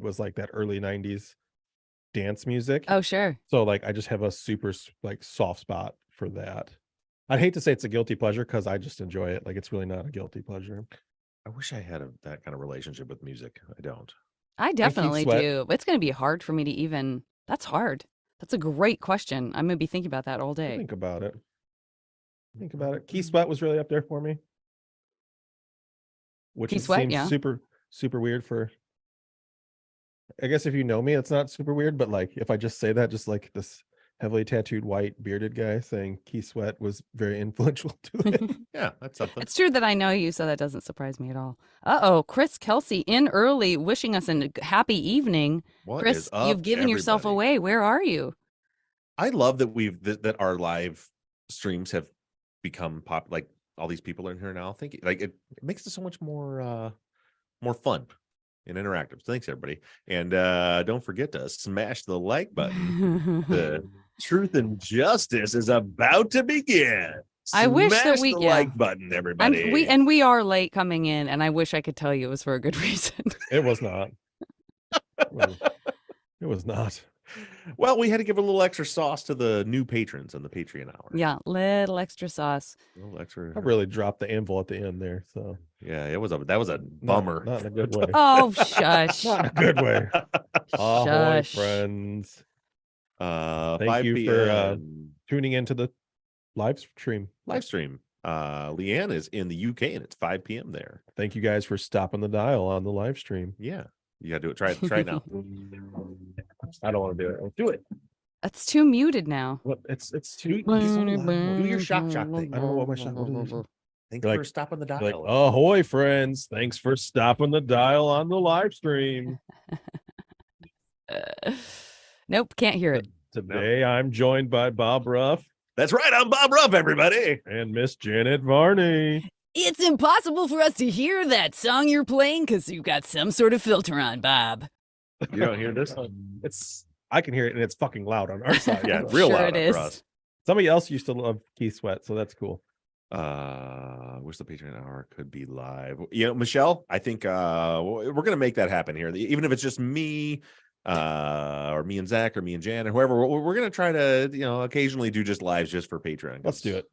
was like that early 90s dance music. Oh, sure. So like I just have a super like soft spot for that. I'd hate to say it's a guilty pleasure because I just enjoy it. Like it's really not a guilty pleasure. I wish I had that kind of relationship with music. I don't. I Keith definitely Sweat. do. It's going to be hard for me to even. That's hard. That's a great question. I'm going to be thinking about that all day. Think about it. Think about it. Keith Sweat was really up there for me. Which Keith Sweat, seems yeah. super weird for. I guess if you know me, it's not super weird, but like if I just say that, just like this heavily tattooed white bearded guy saying Keith Sweat was very influential to it. Yeah, that's something. It's true that I know you, so that doesn't surprise me at all. Uh-oh, Chris Kelsey in early, wishing us a happy evening. What Chris, is up, you've given yourself everybody? away. Where are you? I love that that our live streams have become like all these people are in here now. Thank you. Like it makes it so much more fun and interactive. So thanks everybody. And don't forget to smash the like button. The truth and justice is about to begin. I wish that Smash the like button, everybody. We are late coming in, and I wish I could tell you it was for a good reason. It was not. It was not. Well, we had to give a little extra sauce to the new patrons on the Patreon hour. Yeah, little extra sauce. A little extra. I really dropped the anvil at the end there. So yeah, that was a bummer. Not in a good way. Oh, shush. Not a good way. Ahoy, Shush. friends. Thank you for tuning into the live stream. Leanne is in the UK and it's 5 p.m. there. Thank you guys for stopping the dial on the live stream. Yeah. You gotta do it. Try it now. I don't want to do it. Do it. It's too muted now. What? It's too. Do your shock thing. I don't know what my shock. Thanks for stopping the dial. Like, ahoy, friends! Thanks for stopping the dial on the live stream. Nope, can't hear it. Today I'm joined by Bob Ruff. That's right, I'm Bob Ruff, everybody. And Miss Janet Varney. It's impossible for us to hear that song you're playing because you've got some sort of filter on, Bob. You don't hear this? I can hear it, and it's fucking loud on our side. Yeah, real Sure loud it is. for us. Somebody else used to love Keith Sweat, so that's cool. Wish the Patreon hour could be live. You know, Michelle, I think we're gonna make that happen here. Even if it's just me, or me and Zach, or me and Jan, or whoever, we're gonna try to, occasionally do just lives just for Patreon. Let's do it.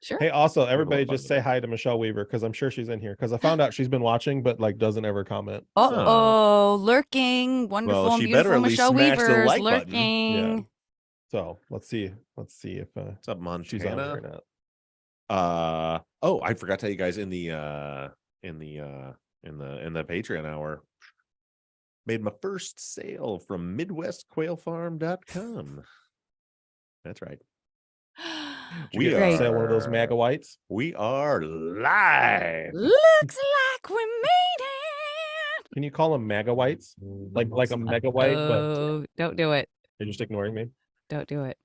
Sure. Hey, also, everybody just say hi to Michelle Weaver because I'm sure she's in here. Because I found out she's been watching, but like doesn't ever comment. Lurking, wonderful, well, and she beautiful better at least Michelle smash the Weaver's like button. lurking. Yeah. So let's see if what's up, Montana? she's on here or not. I forgot to tell you guys in the Patreon hour, made my first sale from MidwestQuailFarm.com. That's right. We are sell one of those MAGA whites. We are live. Looks like we made it. Can you call them MAGA whites? Like a mega white, but don't do it. You're just ignoring me. Don't do it.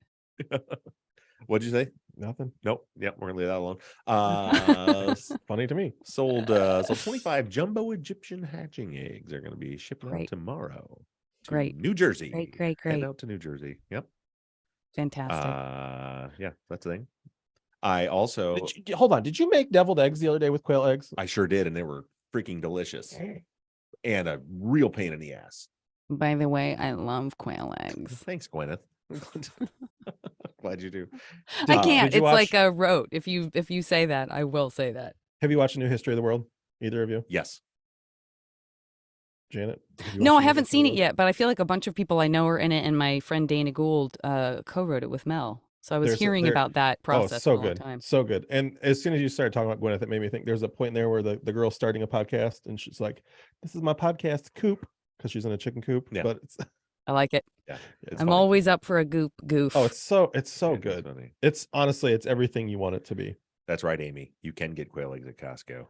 What'd you say? Nothing. Nope. Yep, we're gonna leave that alone. Funny to me. Sold 25 jumbo Egyptian hatching eggs. They're gonna be shipping out tomorrow. Great. Great. New Jersey. Great. Head out to New Jersey. Yep. Fantastic. Yeah, that's the thing. I also hold on. Did you make deviled eggs the other day with quail eggs? I sure did, and they were freaking delicious. And a real pain in the ass. By the way, I love quail eggs. Thanks, Gwyneth. Glad you do. I can't. It's like a rote. If you say that, I will say that. Have you watched A New History of the World? Either of you? Yes. Janet? No, I haven't seen it yet, but I feel like a bunch of people I know are in it, and my friend Dana Gould co-wrote it with Mel. So I was hearing about that process so for a long time. So good. And as soon as you started talking about Gwyneth, it made me think there's a point there where the girl's starting a podcast, and she's like, "This is my podcast coop," because she's in a chicken coop. Yeah. But it's I like it. Yeah, I'm always up for a goof. Oh, it's so good. Funny. It's honestly, it's everything you want it to be. That's right, Amy. You can get quail eggs at Costco.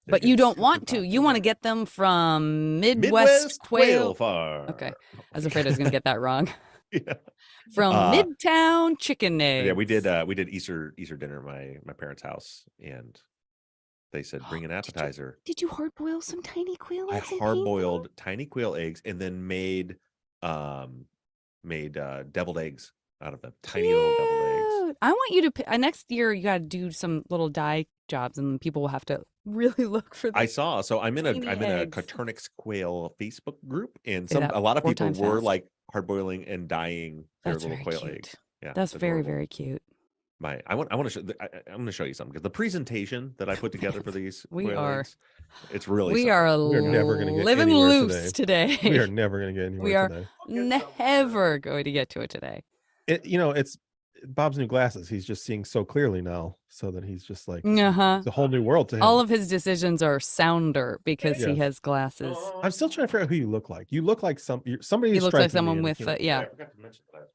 But you don't want to. You want to get them from Midwest Quail Farm. Okay. I was afraid I was going to get that wrong. Yeah. From Midtown Chicken Eggs. Yeah, we did Easter dinner at my parents' house, and they said bring an appetizer. Did you hard boil some tiny quail eggs? I hard boiled tiny quail eggs and then made deviled eggs out of the tiny little deviled eggs. I want you to next year. You got to do some little dye jobs, and people will have to really look for I the saw. So I'm in a tiny I'm in a eggs. Coturnix quail Facebook group, and Say that a lot of 4 people times were fast. like hard boiling and dyeing their That's little very quail cute. eggs. Yeah, That's it's very, adorable. very cute. I want to show. I'm going to show you something because the presentation that I put together for these quail eggs, it's really We something. are We're never gonna get living anywhere loose today. We are never going to get We anywhere are today. never going to get to it today. It's Bob's new glasses. He's just seeing so clearly now, so that he's just like Uh-huh. it's a whole new world to him. All of his decisions are sounder because he Yes. has glasses. I'm still trying to figure out who you look like. You look like somebody. He Who's looks like striking me someone and I with, can't- yeah. I forgot to mention that.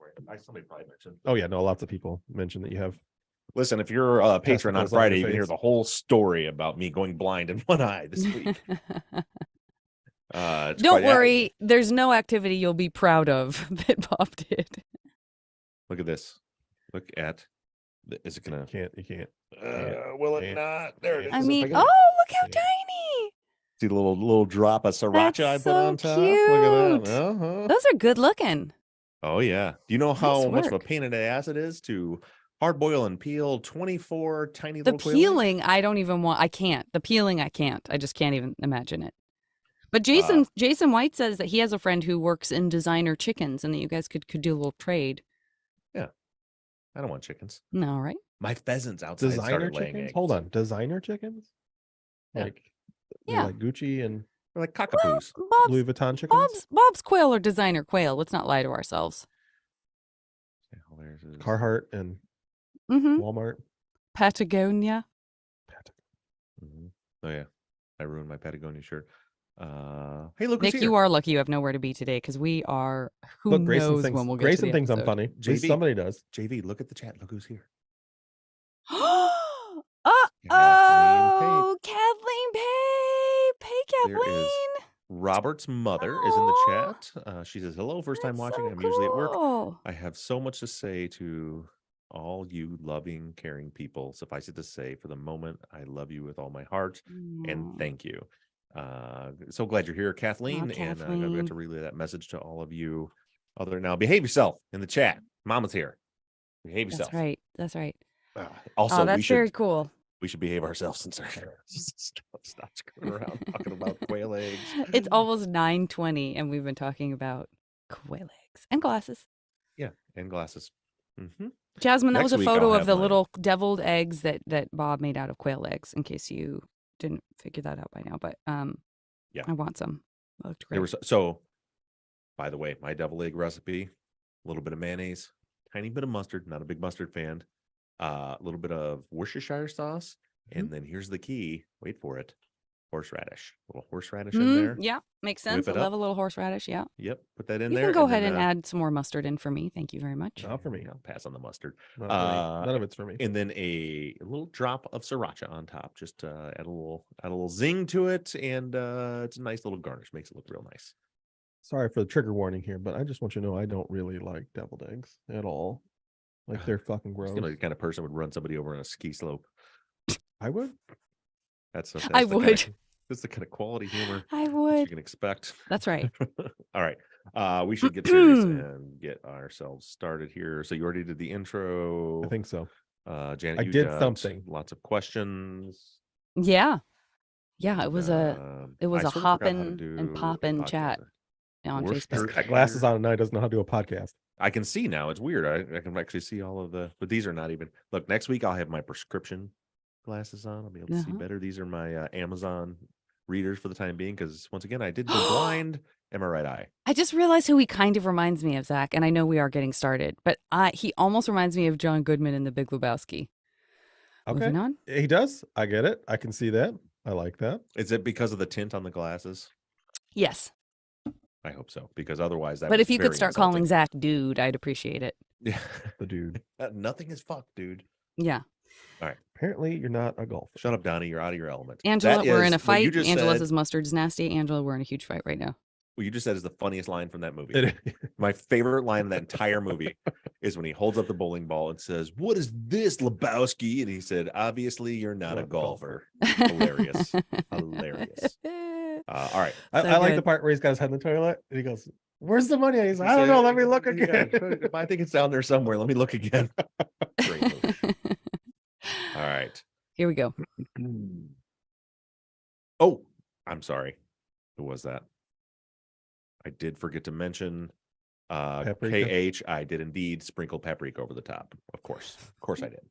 Somebody probably mentioned. Oh yeah, no. Lots of people mention that you have. Listen, if you're a patron on Testicles on Friday, your you can hear face. the whole story about me going blind in one eye this week. Don't worry, there's no activity you'll be proud of that Bob did. Look at this. Look at. Is it gonna? You can't. Will it not? There it is. I If mean, can- oh, look how Yeah. tiny. See the little drop of sriracha I That's put on so top. Look at cute. that. Uh-huh. Those are good looking. Oh yeah. Do you know how Nice much of a work. pain in the ass it is to hard boil and peel 24 tiny The little quail eggs? peeling, I don't even want. I can't. The peeling, I can't. I just can't even imagine it. But Jason White says that he has a friend who works in designer chickens, and that you guys could do a little trade. Yeah. I don't want chickens. No, right? My pheasants outside Designer started laying chickens. eggs. Hold on, designer chickens. Yeah. Like Yeah. like Gucci and They're like cockapoos. Louis Vuitton chickens. Bob's quail are designer quail. Let's not lie to ourselves. Carhartt and Mm-hmm. Walmart. Patagonia. Mm-hmm. Oh yeah, I ruined my Patagonia shirt. Hey, look, who's Nick, here. you are lucky you have nowhere to be today because we are. Who Look, Grayson knows thinks when we'll get Grayson to the thinks I'm episode. funny. At least JV. somebody does. JV, look at the chat. Look who's here. Oh, Kathleen Pape. Hey, There is Kathleen. Robert's mother is in the Aw. chat. She says, hello, first time That's watching. so I'm usually at work. cool. I have so much to say to all you loving, caring people. Suffice it to say, for the moment, I love you with all my heart and Aw. thank you. So glad you're here, Kathleen. And I Kathleen. got to relay that message to all of you. Now, behave yourself in the chat. Mama's here. Behave yourself. That's right. That's right. Also, That's very cool. we should behave ourselves since our stop screwing around talking about quail eggs. It's almost 9:20, and we've been talking about quail eggs and glasses. Yeah, and glasses. Mm-hmm. Jasmine, that Next was a week, I'll photo have of the mine. little deviled eggs that Bob made out of quail eggs. In case you didn't figure that out by now, but Yeah. I want some. That looked great. There was so. By the way, my devil egg recipe: a little bit of mayonnaise, tiny bit of mustard. Not a big mustard fan. A little bit of Worcestershire sauce, and then here's the key. Wait for it: horseradish. A little horseradish in there. Yeah, makes sense. Whip I it love up. a little horseradish. Yeah. Yep, put that in You there. can go ahead then, and add some more mustard in for me. Thank you very much. Not for me. I'll pass on the mustard. Not for me. None of it's for me. And then a little drop of sriracha on top, just to add a little zing to it, and it's a nice little garnish. Makes it look real nice. Sorry for the trigger warning here, but I just want you to know I don't really like deviled eggs at all. Like they're fucking gross. You know, the kind of person would run somebody over on a ski slope. I would. I the kind would. that's the kind of quality humor I that you would. can expect. That's right. All right. We should get serious and get ourselves started here. So you already did the intro. I think so. Janet, I you did got something. Lots of questions. Yeah. Yeah. It And, was a I hoppin' sort of forgot how to and do a poppin' podcast. chat on Worcester- Facebook. Got glasses on and I doesn't know how to do a podcast. I can see now. It's weird. I can actually see all of but these are not even. Look, next week I'll have my prescription glasses on. I'll be able to see better. These are my Amazon readers for the time being, because once again, I did go blind in my right eye. I just realized who he kind of reminds me of, Zach, and I know we are getting started, but he almost reminds me of John Goodman in The Big Lebowski. Okay. Moving on. He does. I get it. I can see that. I like that. Is it because of the tint on the glasses? Yes. I hope so, because otherwise that But was if you could very start calling insulting. Zach dude, I'd appreciate it. Yeah. The dude. Nothing is fucked, dude. Yeah. Apparently you're not a golfer. Shut up, Donnie. You're out of your element. Angela, That we're in a is what you fight. just Angela said- says mustard's nasty. Angela, we're in a huge fight right now. What you just said is the funniest line from that movie. It- My favorite line in that entire movie is when he holds up the bowling ball and says, "What is this, Lebowski?" And he said, "Obviously, you're not a Not a golfer." Hilarious. Hilarious. All right. I So like good. the part where he's got his head in the toilet and he goes, "Where's the money?" He's like, "I don't know. Let me look again." Yeah, I think it's down there somewhere. Let me look again. Great movie. All right. Here we go. Oh, I'm sorry. Who was that? I did forget to mention Paprika? KH. I did indeed sprinkle paprika over the top. Of course I did.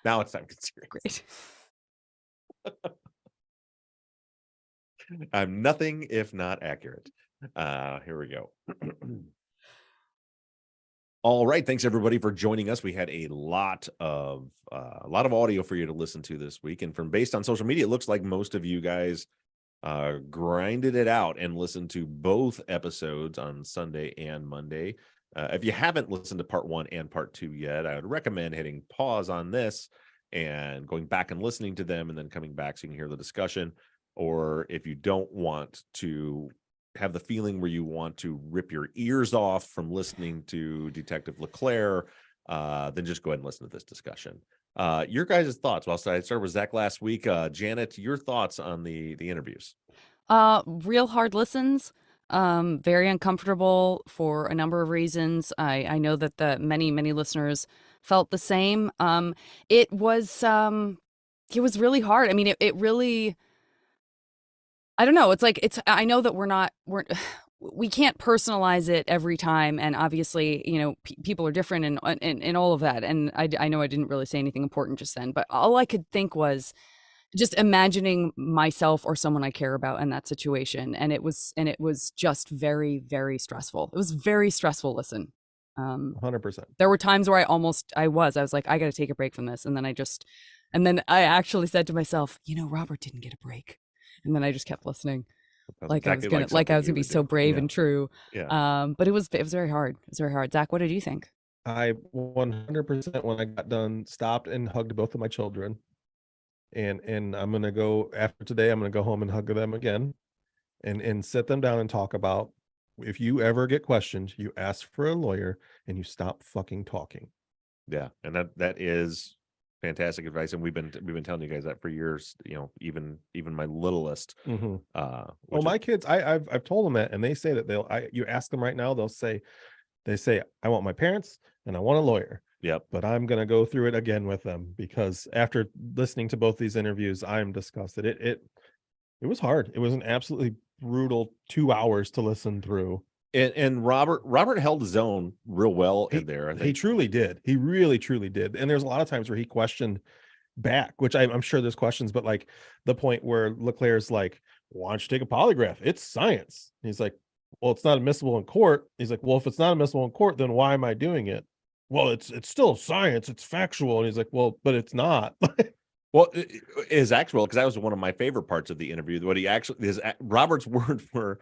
Now it's time to get serious. Great. I'm nothing if not accurate. Here we go. All right, thanks everybody for joining us. We had a lot of audio for you to listen to this week, and from based on social media, it looks like most of you guys grinded it out and listened to both episodes on Sunday and Monday. If you haven't listened to part 1 and part 2 yet, I would recommend hitting pause on this and going back and listening to them, and then coming back so you can hear the discussion. Or if you don't want to have the feeling where you want to rip your ears off from listening to Detective LeClaire, then just go ahead and listen to this discussion. Your guys' thoughts. Well, so I started with Zach last week. Janet, your thoughts on the interviews? Real hard listens. Very uncomfortable for a number of reasons. I know that the many listeners felt the same. It was really hard. I mean, it really, I don't know. It's like, I know that we can't personalize it every time. And obviously, you know, people are different and all of that. And I know I didn't really say anything important just then, but all I could think was just imagining myself or someone I care about in that situation. And it was just very, very stressful. It was very stressful. Listen, 100%. there were times where I was like, I got to take a break from this. And then I actually said to myself, you know, Robert didn't get a break. And then I just kept listening. Like I was gonna be so brave and true. Yeah. But it was very hard. It was very hard. Zach, what did you think? I 100% when I got done stopped and hugged both of my children. And I'm gonna go after today, I'm gonna go home and hug them again and sit them down and talk about, if you ever get questioned, you ask for a lawyer and you stop fucking talking. Yeah, and that is fantastic advice, and we've been telling you guys that for years. You know, even my littlest. Well, my kids, I've told them that, and they say that you ask them right now, they say I want my parents and I want a lawyer. Yep. But I'm gonna go through it again with them, because after listening to both these interviews, I'm disgusted. It was hard. It was an absolutely brutal 2 hours to listen through. And Robert held his own real well in there. I think he truly did. He really truly did. And there's a lot of times where he questioned back, which I'm sure there's questions, but like the point where LeClaire's like, why don't you take a polygraph? It's science. And he's like, well, it's not admissible in court. He's like, well, if it's not admissible in court, then why am I doing it? Well, it's still science. It's factual. And he's like, well, but it's not. Well, it is actual, because that was one of my favorite parts of the interview. What he actually is, Robert's word were,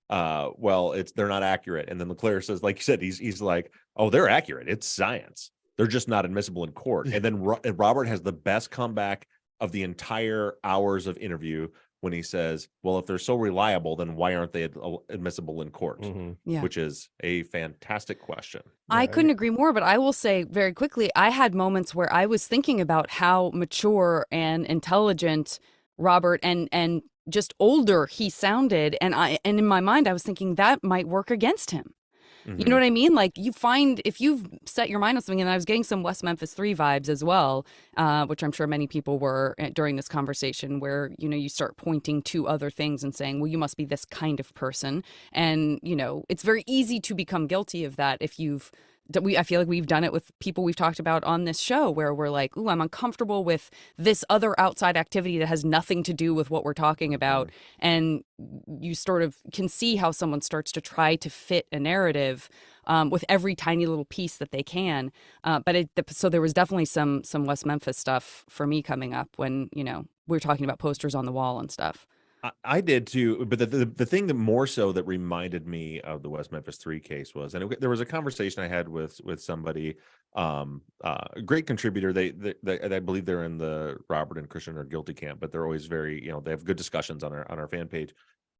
well, they're not accurate. And then LeClaire says, like you said, he's like, oh, they're accurate. It's science. They're just not admissible in court. And then Robert has the best comeback of the entire hours of interview when he says, well, if they're so reliable, then why aren't they admissible in court? Yeah. Which is a fantastic question. I couldn't agree more, but I will say very quickly, I had moments where I was thinking about how mature and intelligent Robert and just older he sounded, and in my mind I was thinking that might work against him. You know what I mean? Like, you find, if you've set your mind on something, and I was getting some West Memphis 3 vibes as well, which I'm sure many people were during this conversation, where, you know, you start pointing to other things and saying, well, you must be this kind of person. And, you know, it's very easy to become guilty of that if I feel like we've done it with people we've talked about on this show, where we're like, ooh, I'm uncomfortable with this other outside activity that has nothing to do with what we're talking about. And you sort of can see how someone starts to try to fit a narrative with every tiny little piece that they can. So there was definitely some West Memphis stuff for me coming up when, you know, we're talking about posters on the wall and stuff. I did too, but the thing that more so that reminded me of the West Memphis 3 case was, and there was a conversation I had with somebody, a great contributor. They I believe they're in the Robert and Christian are guilty camp, but they're always very, you know, they have good discussions on our fan page.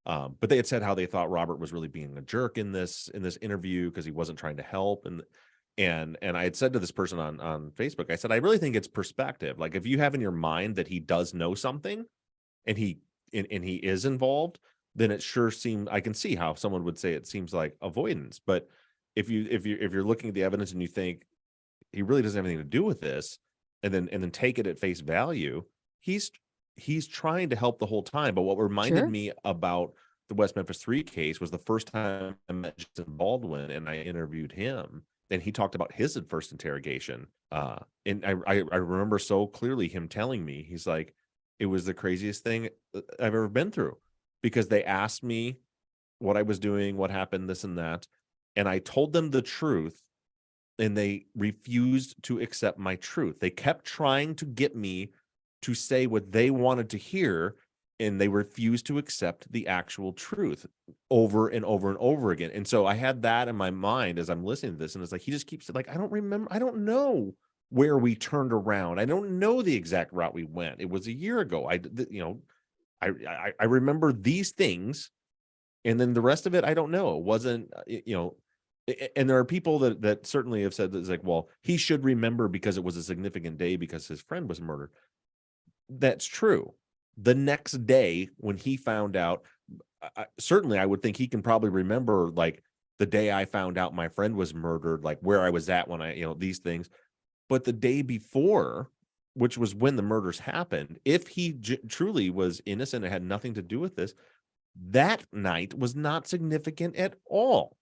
But they had said how they thought Robert was really being a jerk in this interview because he wasn't trying to help. And I had said to this person on Facebook, I said, I really think it's perspective. Like, if you have in your mind that he does know something and he is involved, then it sure seems, I can see how someone would say it seems like avoidance. But if you're looking at the evidence and you think he really doesn't have anything to do with this, and then take it at face value, he's he's trying to help the whole time. But what reminded Sure. me about the West Memphis 3 case was the first time I met Jason Baldwin and I interviewed him, and he talked about his first interrogation. And I remember so clearly him telling me, he's like, it was the craziest thing I've ever been through, because they asked me what I was doing, what happened, this and that, and I told them the truth, and they refused to accept my truth. They kept trying to get me to say what they wanted to hear, and they refused to accept the actual truth over and over and over again. And so I had that in my mind as I'm listening to this, and it's like, he just keeps like, I don't remember, I don't know where we turned around. I don't know the exact route we went. It was a year ago. I remember these things, and then the rest of it, I don't know. It wasn't, and there are people that certainly have said that it's like, well, he should remember because it was a significant day because his friend was murdered. That's true. The next day when he found out, certainly I would think he can probably remember, like, the day I found out my friend was murdered, like where I was at when these things. But the day before, which was when the murders happened, if he truly was innocent and had nothing to do with this, that night was not significant at all.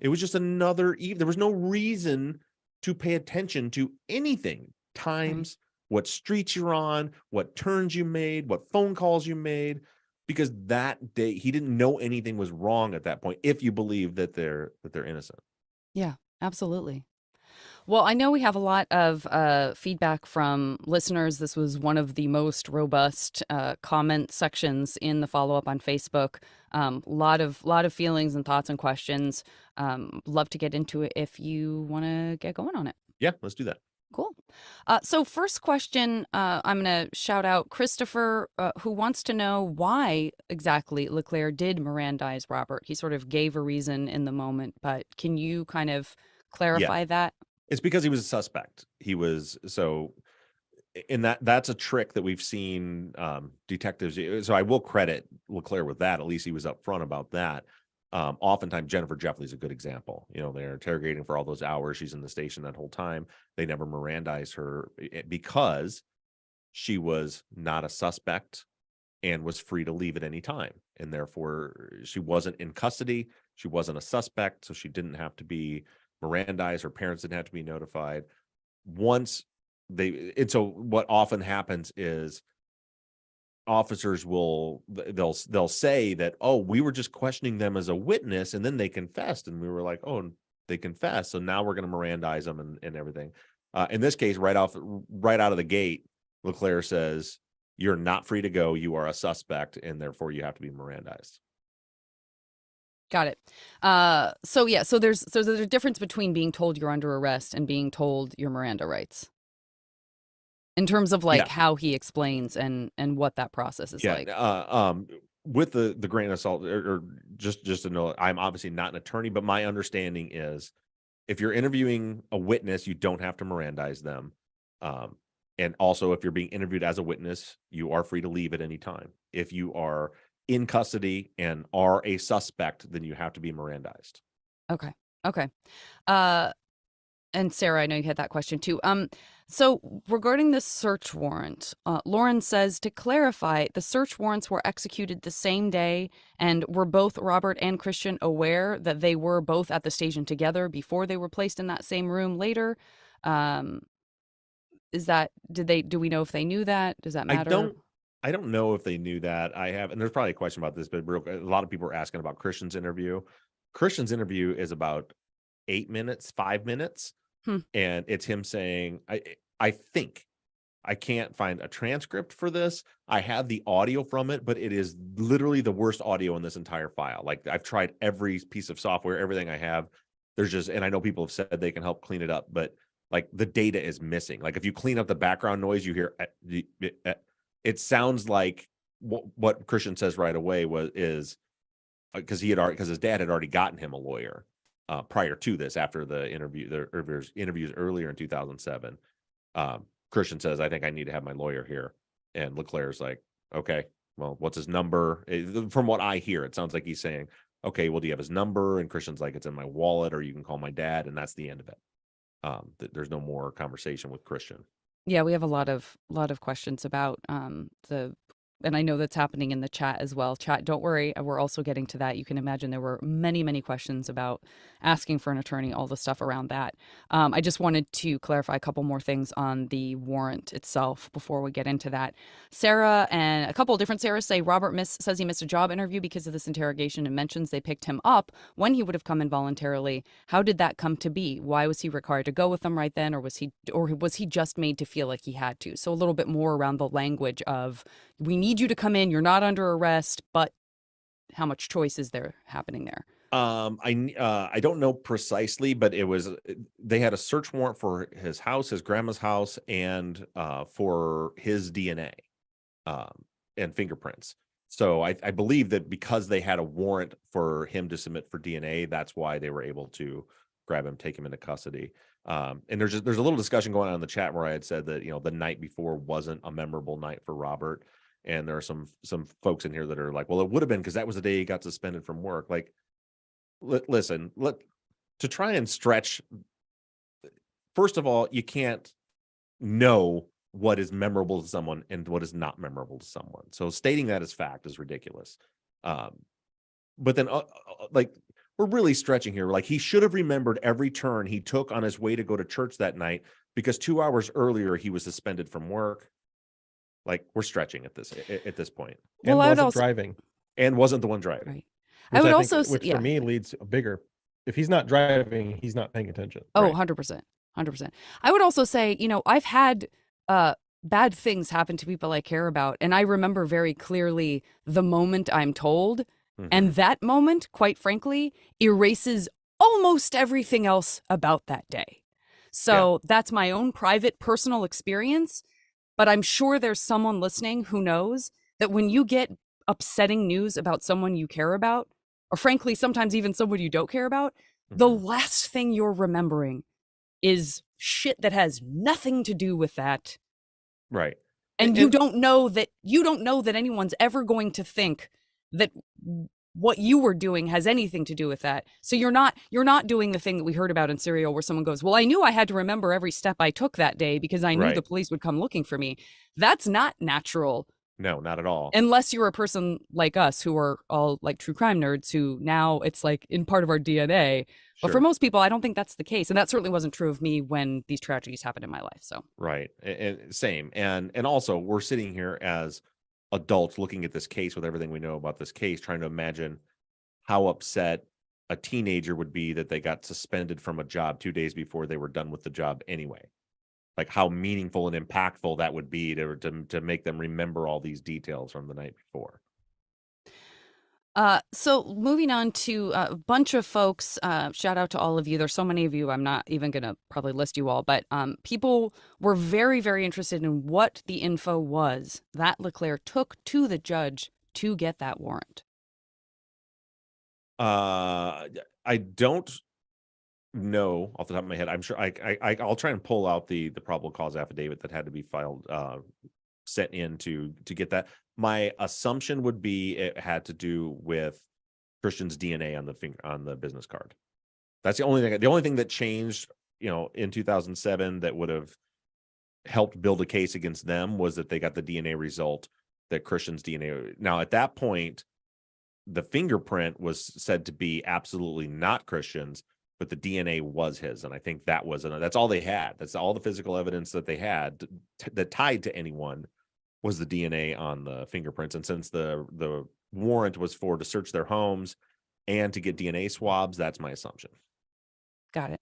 It was just another eve. There was no reason to pay attention to anything. Times, what streets you're on, what turns you made, what phone calls you made, because that day he didn't know anything was wrong at that point, if you believe that they're innocent. Yeah, absolutely. Well, I know we have a lot of feedback from listeners. This was one of the most robust comment sections in the follow-up on Facebook. Lot of feelings and thoughts and questions. Love to get into it if you want to get going on it. Yeah, let's do that. Cool. So first question, I'm going to shout out Christopher, who wants to know why exactly Leclerc did Mirandize Robert. He sort of gave a reason in the moment, but can you kind of clarify that? It's because he was a suspect. He was and that's a trick that we've seen detectives. So I will credit Leclerc with that. At least he was upfront about that. Oftentimes Jennifer Jeffley's a good example. They're interrogating for all those hours. She's in the station that whole time. They never Mirandize her because she was not a suspect and was free to leave at any time. And therefore she wasn't in custody. She wasn't a suspect. So she didn't have to be Mirandized. Her parents didn't have to be notified. So what often happens is officers they'll say that, oh, we were just questioning them as a witness, and then they confessed, and we were like, oh, they confessed, so now we're going to Mirandize them and everything. In this case, right out of the gate, Leclerc says, you're not free to go. You are a suspect, and therefore you have to be Mirandized. Got it. So there's a difference between being told you're under arrest and being told your Miranda rights, in terms of how he explains and what that process is like. With the grain of salt, or just to know, I'm obviously not an attorney, but my understanding is if you're interviewing a witness, you don't have to Mirandize them. And also, if you're being interviewed as a witness, you are free to leave at any time. If you are in custody and are a suspect, then you have to be Mirandized. Okay. And Sarah, I know you had that question too. So regarding the search warrant, Lauren says, to clarify, the search warrants were executed the same day, and were both Robert and Christian aware that they were both at the station together before they were placed in that same room later? Do we know if they knew that? Does that matter? I don't know if they knew that. And there's probably a question about this, but a lot of people are asking about Christian's interview. Christian's interview is about 8 minutes, 5 minutes. And it's him saying, I think, I can't find a transcript for this. I have the audio from it, but it is literally the worst audio in this entire file. Like, I've tried every piece of software, everything I have. And I know people have said they can help clean it up, but like, the data is missing. Like, if you clean up the background noise, you hear, it sounds like what Christian says right away is because his dad had already gotten him a lawyer. Prior to this, after the interviews earlier in 2007, Christian says, I think I need to have my lawyer here. And Leclerc's like, okay, well, what's his number? From what I hear, it sounds like he's saying, okay, well, do you have his number? And Christian's like, it's in my wallet, or you can call my dad. And that's the end of it. There's no more conversation with Christian. Yeah, we have a lot of questions about the and I know that's happening in the chat as well. Chat, don't worry, we're also getting to that. You can imagine there were many, many questions about asking for an attorney, all the stuff around that. I just wanted to clarify a couple more things on the warrant itself before we get into that. Sarah and a couple of different Sarahs say says he missed a job interview because of this interrogation and mentions they picked him up when he would have come in voluntarily. How did that come to be? Why was he required to go with them right then, or was he just made to feel like he had to? So a little bit more around the language of, we need you to come in, you're not under arrest, but how much choice is there happening there? I don't know precisely, but they had a search warrant for his house, his grandma's house, and for his DNA and fingerprints. So I believe that because they had a warrant for him to submit for DNA, that's why they were able to grab him, take him into custody. And there's a little discussion going on in the chat where I had said that, the night before wasn't a memorable night for Robert. And there are some folks in here that are like, well, it would have been because that was the day he got suspended from work. Like, listen, to try and stretch. First of all, you can't know what is memorable to someone and what is not memorable to someone. So stating that as fact is ridiculous. But then, like, we're really stretching here. Like, he should have remembered every turn he took on his way to go to church that night because 2 hours earlier he was suspended from work. Like, we're stretching at this point. And Well, I would wasn't also driving. And wasn't the one driving. right. Which I would think- also which yeah. for me leads a bigger. If he's not driving, he's not paying attention. Oh, Right. 100%. 100%. I would also say, I've had bad things happen to people I care about, and I remember very clearly the moment I'm told, and that moment, quite frankly, erases almost everything else about that day. So that's my own private personal experience, but I'm sure there's someone listening who knows that when you get upsetting news about someone you care about, or frankly, sometimes even someone you don't care about, the last thing you're remembering is shit that has nothing to do with that. Right. And you don't know that anyone's ever going to think that what you were doing has anything to do with that. So you're not doing the thing that we heard about in Serial where someone goes, well, I knew I had to remember every step I took that day because I knew Right. the police would come looking for me. That's not natural. No, not at all. Unless you're a person like us who are all like true crime nerds who now it's like in part of our DNA. But for most people, I don't think that's the case. And that certainly wasn't true of me when these tragedies happened in my life. So Right. And same. And also we're sitting here as adults looking at this case with everything we know about this case, trying to imagine how upset a teenager would be that they got suspended from a job 2 days before they were done with the job anyway. Like how meaningful and impactful that would be to make them remember all these details from the night before. So moving on to a bunch of folks, shout out to all of you. There's so many of you, I'm not even going to probably list you all, but people were very, very interested in what the info was that LeClaire took to the judge to get that warrant. I don't know off the top of my head. I'm sure I'll try and pull out the probable cause affidavit that had to be filed, sent in to get that. My assumption would be it had to do with Christian's DNA on the business card. That's the only thing that changed, in 2007 that would have helped build a case against them was that they got the DNA result that Christian's DNA. Now at that point, the fingerprint was said to be absolutely not Christian's, but the DNA was his. And I think that's all they had. That's all the physical evidence that they had that tied to anyone was the DNA on the fingerprints. And since the warrant was to search their homes and to get DNA swabs, that's my assumption. Got it.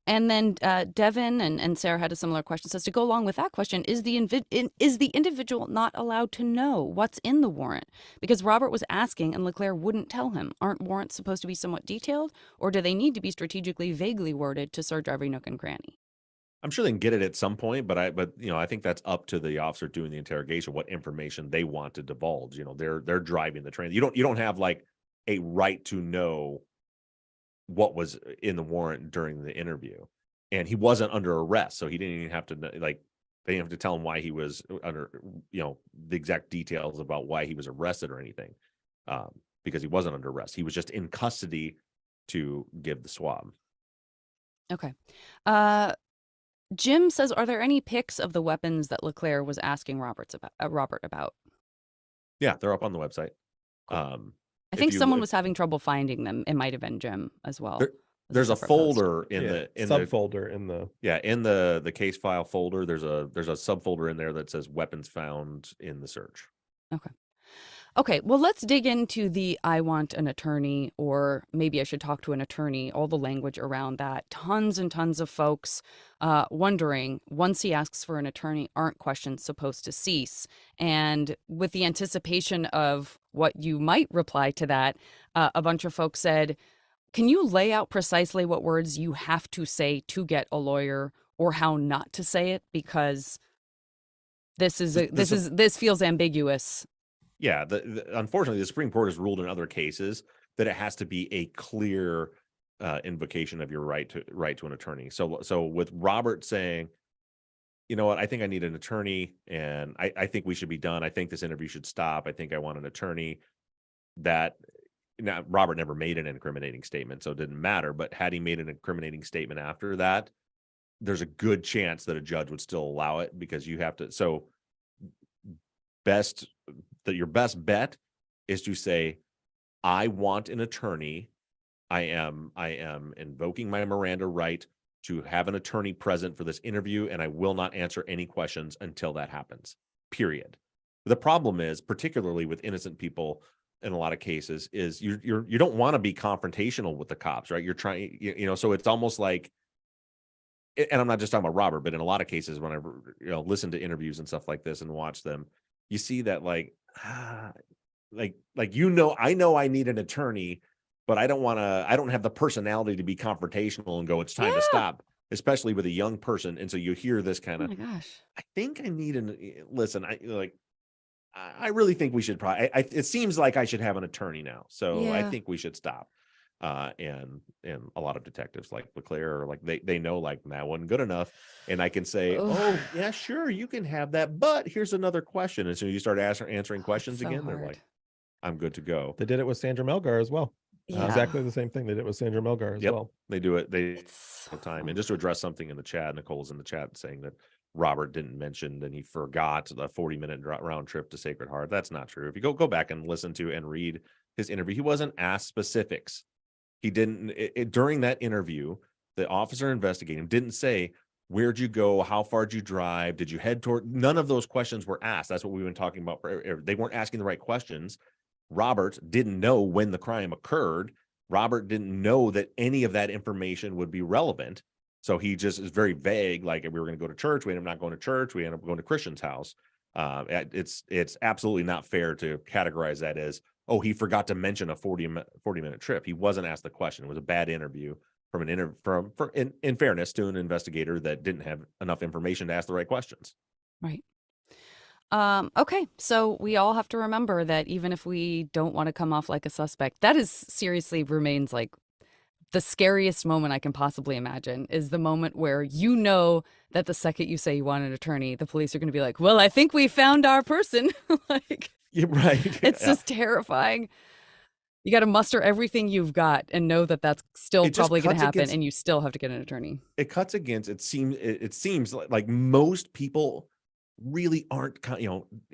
And then Devin and Sarah had a similar question. Says to go along with that question, is the individual not allowed to know what's in the warrant? Because Robert was asking and LeClaire wouldn't tell him. Aren't warrants supposed to be somewhat detailed, or do they need to be strategically vaguely worded to search every nook and cranny? I'm sure they can get it at some point, but I think that's up to the officer doing the interrogation, what information they want to divulge. They're driving the train. You don't have like a right to know what was in the warrant during the interview, and he wasn't under arrest, so he didn't even have to they didn't have to tell him why he was under, the exact details about why he was arrested or anything, because he wasn't under arrest. He was just in custody to give the swab. Okay. Jim says, are there any pics of the weapons that LeClaire was asking Robert about? Yeah, they're up on the website. Cool. I If think you someone if was having trouble finding them. It might have been Jim as well. there, It was there's a separate post. folder in Yeah, the subfolder in the in the case file folder. There's a subfolder in there that says weapons found in the search. Okay, well, let's dig into the I want an attorney, or maybe I should talk to an attorney, all the language around that. Tons and tons of folks wondering, once he asks for an attorney, aren't questions supposed to cease? And with the anticipation of what you might reply to that, a bunch of folks said, can you lay out precisely what words you have to say to get a lawyer, or how not to say it? Because this feels ambiguous. Yeah, unfortunately, the Supreme Court has ruled in other cases that it has to be a clear invocation of your right to an attorney. So with Robert saying, you know what, I think I need an attorney, and I think we should be done. I think this interview should stop. I think I want an attorney. That now Robert never made an incriminating statement, so it didn't matter. But had he made an incriminating statement after that, there's a good chance that a judge would still allow it, because you have to. So your best bet is to say, I want an attorney. I am invoking my Miranda right to have an attorney present for this interview, and I will not answer any questions until that happens. Period. The problem is, particularly with innocent people in a lot of cases, is you don't want to be confrontational with the cops, right? You're trying, so it's almost like, and I'm not just talking about Robert, but in a lot of cases, whenever listen to interviews and stuff like this and watch them, you see that I know I need an attorney, but I don't have the personality to be confrontational and go, it's time to stop, especially with a young person. And so you hear this kind Oh of, my gosh. I think I need listen, I really think we should probably, it seems like I should have an attorney now. So I Yeah. think we should stop. And a lot of detectives like LeClaire are like, they know, like, that wasn't good enough. And I can say, Ugh. oh yeah, sure, you can have that, but here's another question. And so you start answering questions so again. hard. They're like, I'm good to go. they did it with Sandra Melgar as well. Yeah. Exactly the same thing they did with Sandra Melgar as Yep. well. They do it. They It's all the time. And just to address something in the chat, Nicole's in the chat saying that Robert didn't mention that he forgot the 40-minute round trip to Sacred Heart. That's not true. If you go back and listen to and read his interview, he wasn't asked specifics. He didn't during that interview, the officer investigating him didn't say, where'd you go? How far did you drive? Did you head toward? None of those questions were asked. That's what we've been talking about. They weren't asking the right questions. Robert didn't know when the crime occurred. Robert didn't know that any of that information would be relevant. So he just is very vague. Like, we were going to go to church. We ended up not going to church. We ended up going to Christian's house. It's absolutely not fair to categorize that as, oh, he forgot to mention a 40-minute trip. He wasn't asked the question. It was a bad interview in fairness to an investigator that didn't have enough information to ask the right questions. right. Okay, so we all have to remember that even if we don't want to come off like a suspect, that is seriously remains like the scariest moment I can possibly imagine, is the moment where you know that the second you say you want an attorney, the police are going to be like, well, I think we found our person. Like, Yeah, right. it's just terrifying. You got to muster everything you've got and know that that's still It just probably going cuts to happen, against- and you still have to get an attorney. It cuts against, it seems like most people really aren't,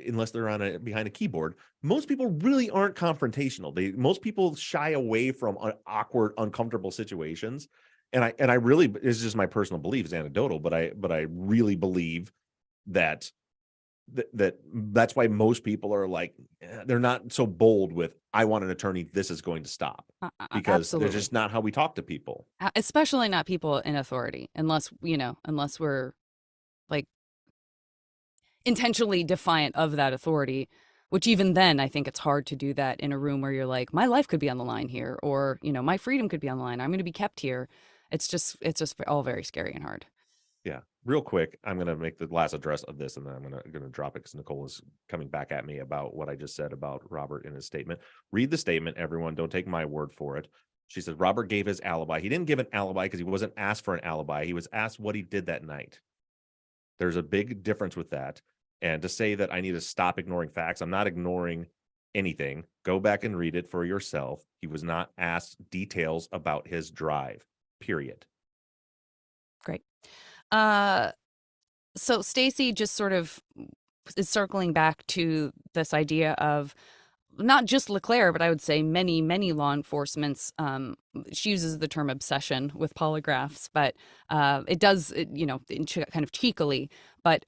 unless they're behind a keyboard, most people really aren't confrontational. Most people shy away from awkward, uncomfortable situations. And I really, it's just my personal belief, it's anecdotal, but I really believe that that's why most people are like, they're not so bold with, I want an attorney, this is going to stop, because Absolutely. they're just not how we talk to people. Especially not people in authority, unless we're like intentionally defiant of that authority, which even then I think it's hard to do that in a room where you're like, my life could be on the line here, or my freedom could be on the line, I'm going to be kept here. It's just all very scary and hard. Yeah, real quick, I'm going to make the last address of this, and then I'm going to drop it because Nicole is coming back at me about what I just said about Robert in his statement. Read the statement, everyone. Don't take my word for it. She says Robert gave his alibi. He didn't give an alibi because he wasn't asked for an alibi. He was asked what he did that night. There's a big difference with that. And to say that I need to stop ignoring facts, I'm not ignoring anything. Go back and read it for yourself. He was not asked details about his drive, period. Great. So Stacy just sort of is circling back to this idea of not just Leclerc, but I would say many, many law enforcement's. She uses the term obsession with polygraphs, but it does, kind of cheekily. But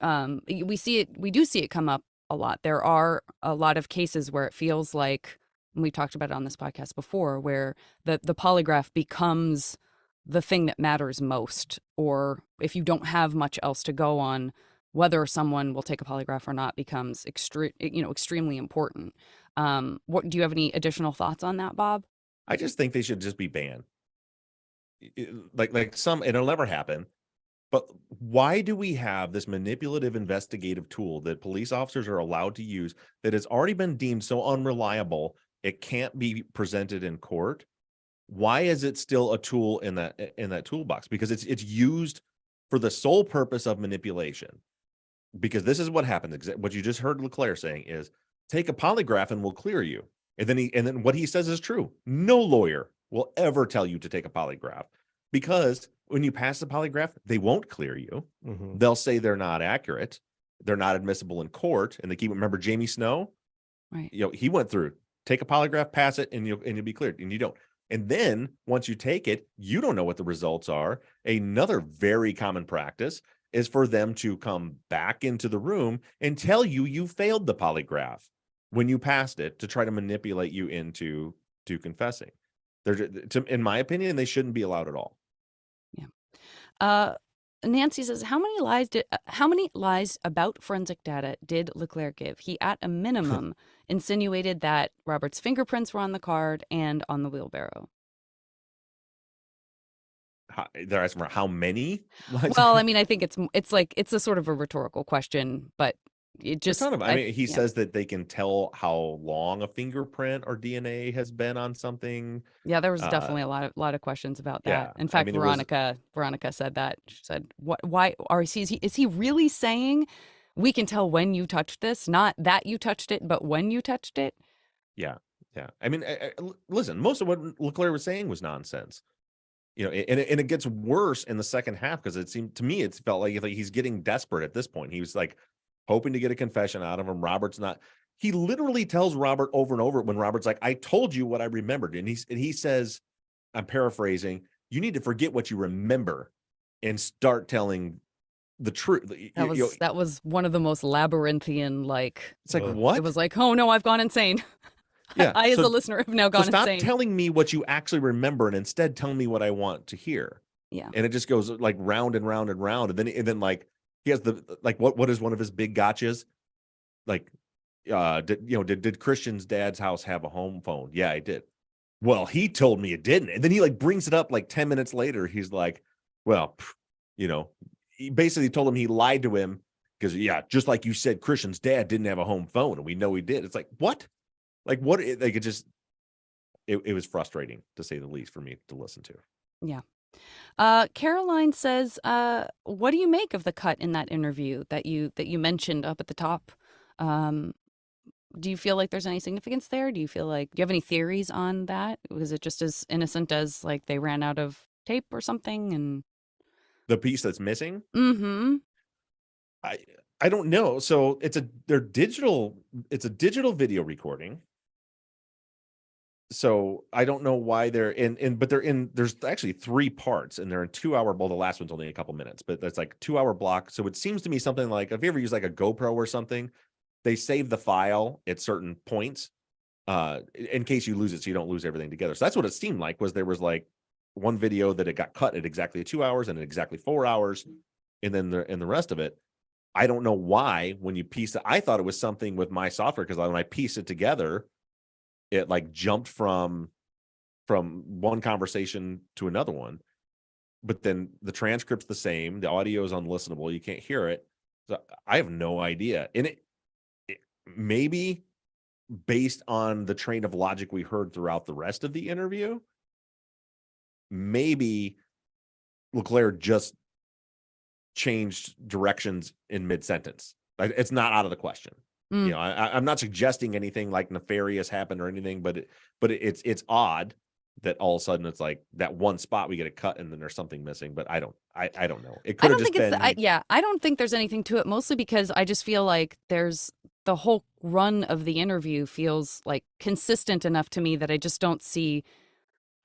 we see it. We do see it come up a lot. There are a lot of cases where it feels like, and we talked about it on this podcast before, where the polygraph becomes the thing that matters most, or if you don't have much else to go on, whether someone will take a polygraph or not becomes extremely important. What do you have any additional thoughts on that, Bob? I just think they should just be banned. Like some, it'll never happen. But why do we have this manipulative investigative tool that police officers are allowed to use that has already been deemed so unreliable it can't be presented in court? Why is it still a tool in that toolbox? Because it's used for the sole purpose of manipulation. Because this is what happened. What you just heard Leclerc saying is, take a polygraph and we'll clear you. And then what he says is true. No lawyer will ever tell you to take a polygraph, because when you pass the polygraph, they won't clear you. Mhm. They'll say they're not accurate. They're not admissible in court. And remember Jamie Snow? Right. He went through, take a polygraph, pass it, and you'll be cleared. And you don't. And then once you take it, you don't know what the results are. Another very common practice is for them to come back into the room and tell you failed the polygraph when you passed it, to try to manipulate you into confessing. In my opinion, they shouldn't be allowed at all. Yeah. Nancy says, how many lies about forensic data did Leclerc give? He, at a minimum, insinuated that Robert's fingerprints were on the card and on the wheelbarrow. They're asking for how many? Well, I mean, I think it's a sort of a rhetorical question, but it just kind of. I mean, he says that they can tell how long a fingerprint or DNA has been on something. Yeah, there was definitely a lot of questions about that. Yeah, In fact, I mean, Veronica said that. She said, "What? Why? Is he really saying we can tell when you touched this? Not that you touched it, but when you touched it." Yeah. I mean, listen, most of what Leclerc was saying was nonsense. And it gets worse in the second half, because it seemed to me, it felt like he's getting desperate at this point. He was like hoping to get a confession out of him. Robert's not. He literally tells Robert over and over, when Robert's like, I told you what I remembered. And he says, I'm paraphrasing, you need to forget what you remember and start telling the truth. That was one of the most labyrinthian, like, It's like, what? it was like, oh no, I've gone insane. Yeah. I, as a listener, have now gone stop insane. telling me what you actually remember, and instead tell me what I want to hear. Yeah. And it just goes like round and round and round. And then like he has what is one of his big gotchas? Like, did Christian's dad's house have a home phone? Yeah, I did. Well, he told me it didn't. And then he like brings it up like 10 minutes later. He's like, well, he basically told him he lied to him, because just like you said, Christian's dad didn't have a home phone, and we know he did. It's like, what? Like, what? Like, it was frustrating, to say the least, for me to listen to. Yeah. Caroline says, what do you make of the cut in that interview that you mentioned up at the top? Do you feel like there's any significance there? Do you have any theories on that? Was it just as innocent as like they ran out of tape or something? And The piece that's missing, mm-hmm. I don't know. So it's a digital video recording. So I don't know why they're in, but there's actually 3 parts, and they're in 2-hour. Well, the last one's only a couple minutes, but that's like 2-hour block. So it seems to me something like, if you ever use like a GoPro or something, they save the file at certain points, in case you lose it, so you don't lose everything together. So that's what it seemed like. Was there was like one video that it got cut at exactly 2 hours and at exactly 4 hours, and then the rest of it, I don't know why. When you piece it, I thought it was something with my software, because when I piece it together, it like jumped from one conversation to another one, but then the transcript's the same. The audio is unlistenable. You can't hear it. So I have no idea. And it maybe based on the train of logic we heard throughout the rest of the interview, maybe Leclerc just changed directions in mid-sentence. It's not out of the question. I'm not suggesting anything like nefarious happened or anything, but it's odd that all of a sudden it's like that one spot we get a cut and then there's something missing. But I don't know. It I could have don't just think it's been I don't think there's anything to it, mostly because I just feel like there's the whole run of the interview feels like consistent enough to me that I just don't see,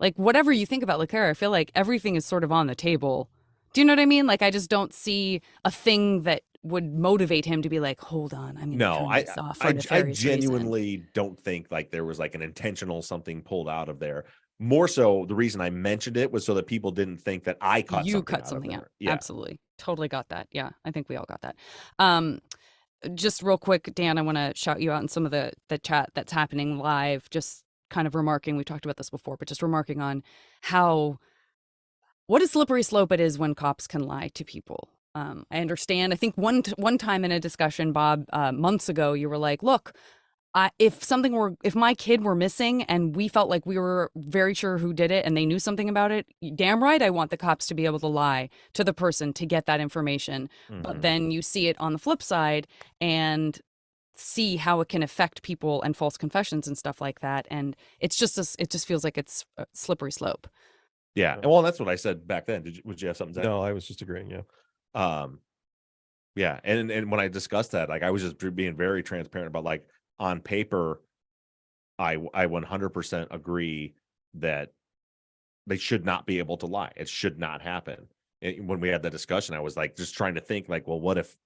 like, whatever you think about LeClaire, I feel like everything is sort of on the table. Do you know what I mean? Like, I just don't see a thing that would motivate him to be like, hold on, I'm going to no, turn this off for a I nefarious reason. genuinely don't think like there was like an intentional something pulled out of there. More so, the reason I mentioned it was so that people didn't think that I cut You something cut out of something there. out. Yeah. Absolutely. Totally got that. Yeah, I think we all got that. Um, just real quick, Dan, I want to shout you out in some of the chat that's happening live, just kind of remarking, we talked about this before, but just remarking on how, what a slippery slope it is when cops can lie to people. I understand. I think one time in a discussion, Bob, months ago, you were like, look, if my kid were missing and we felt like we were very sure who did it and they knew something about it, damn right I want the cops to be able to lie to the person to get that information. But then you see it on the flip side and see how it can affect people and false confessions and stuff like that. And it just feels like it's a slippery slope. Yeah. Yeah. And well, that's what I said back then. Would you have something to say? No, I was just agreeing. Yeah. Yeah. And when I discussed that, like I was just being very transparent about like on paper, I 100% agree that they should not be able to lie. It should not happen. And when we had the discussion, I was like, just trying to think like, well, what if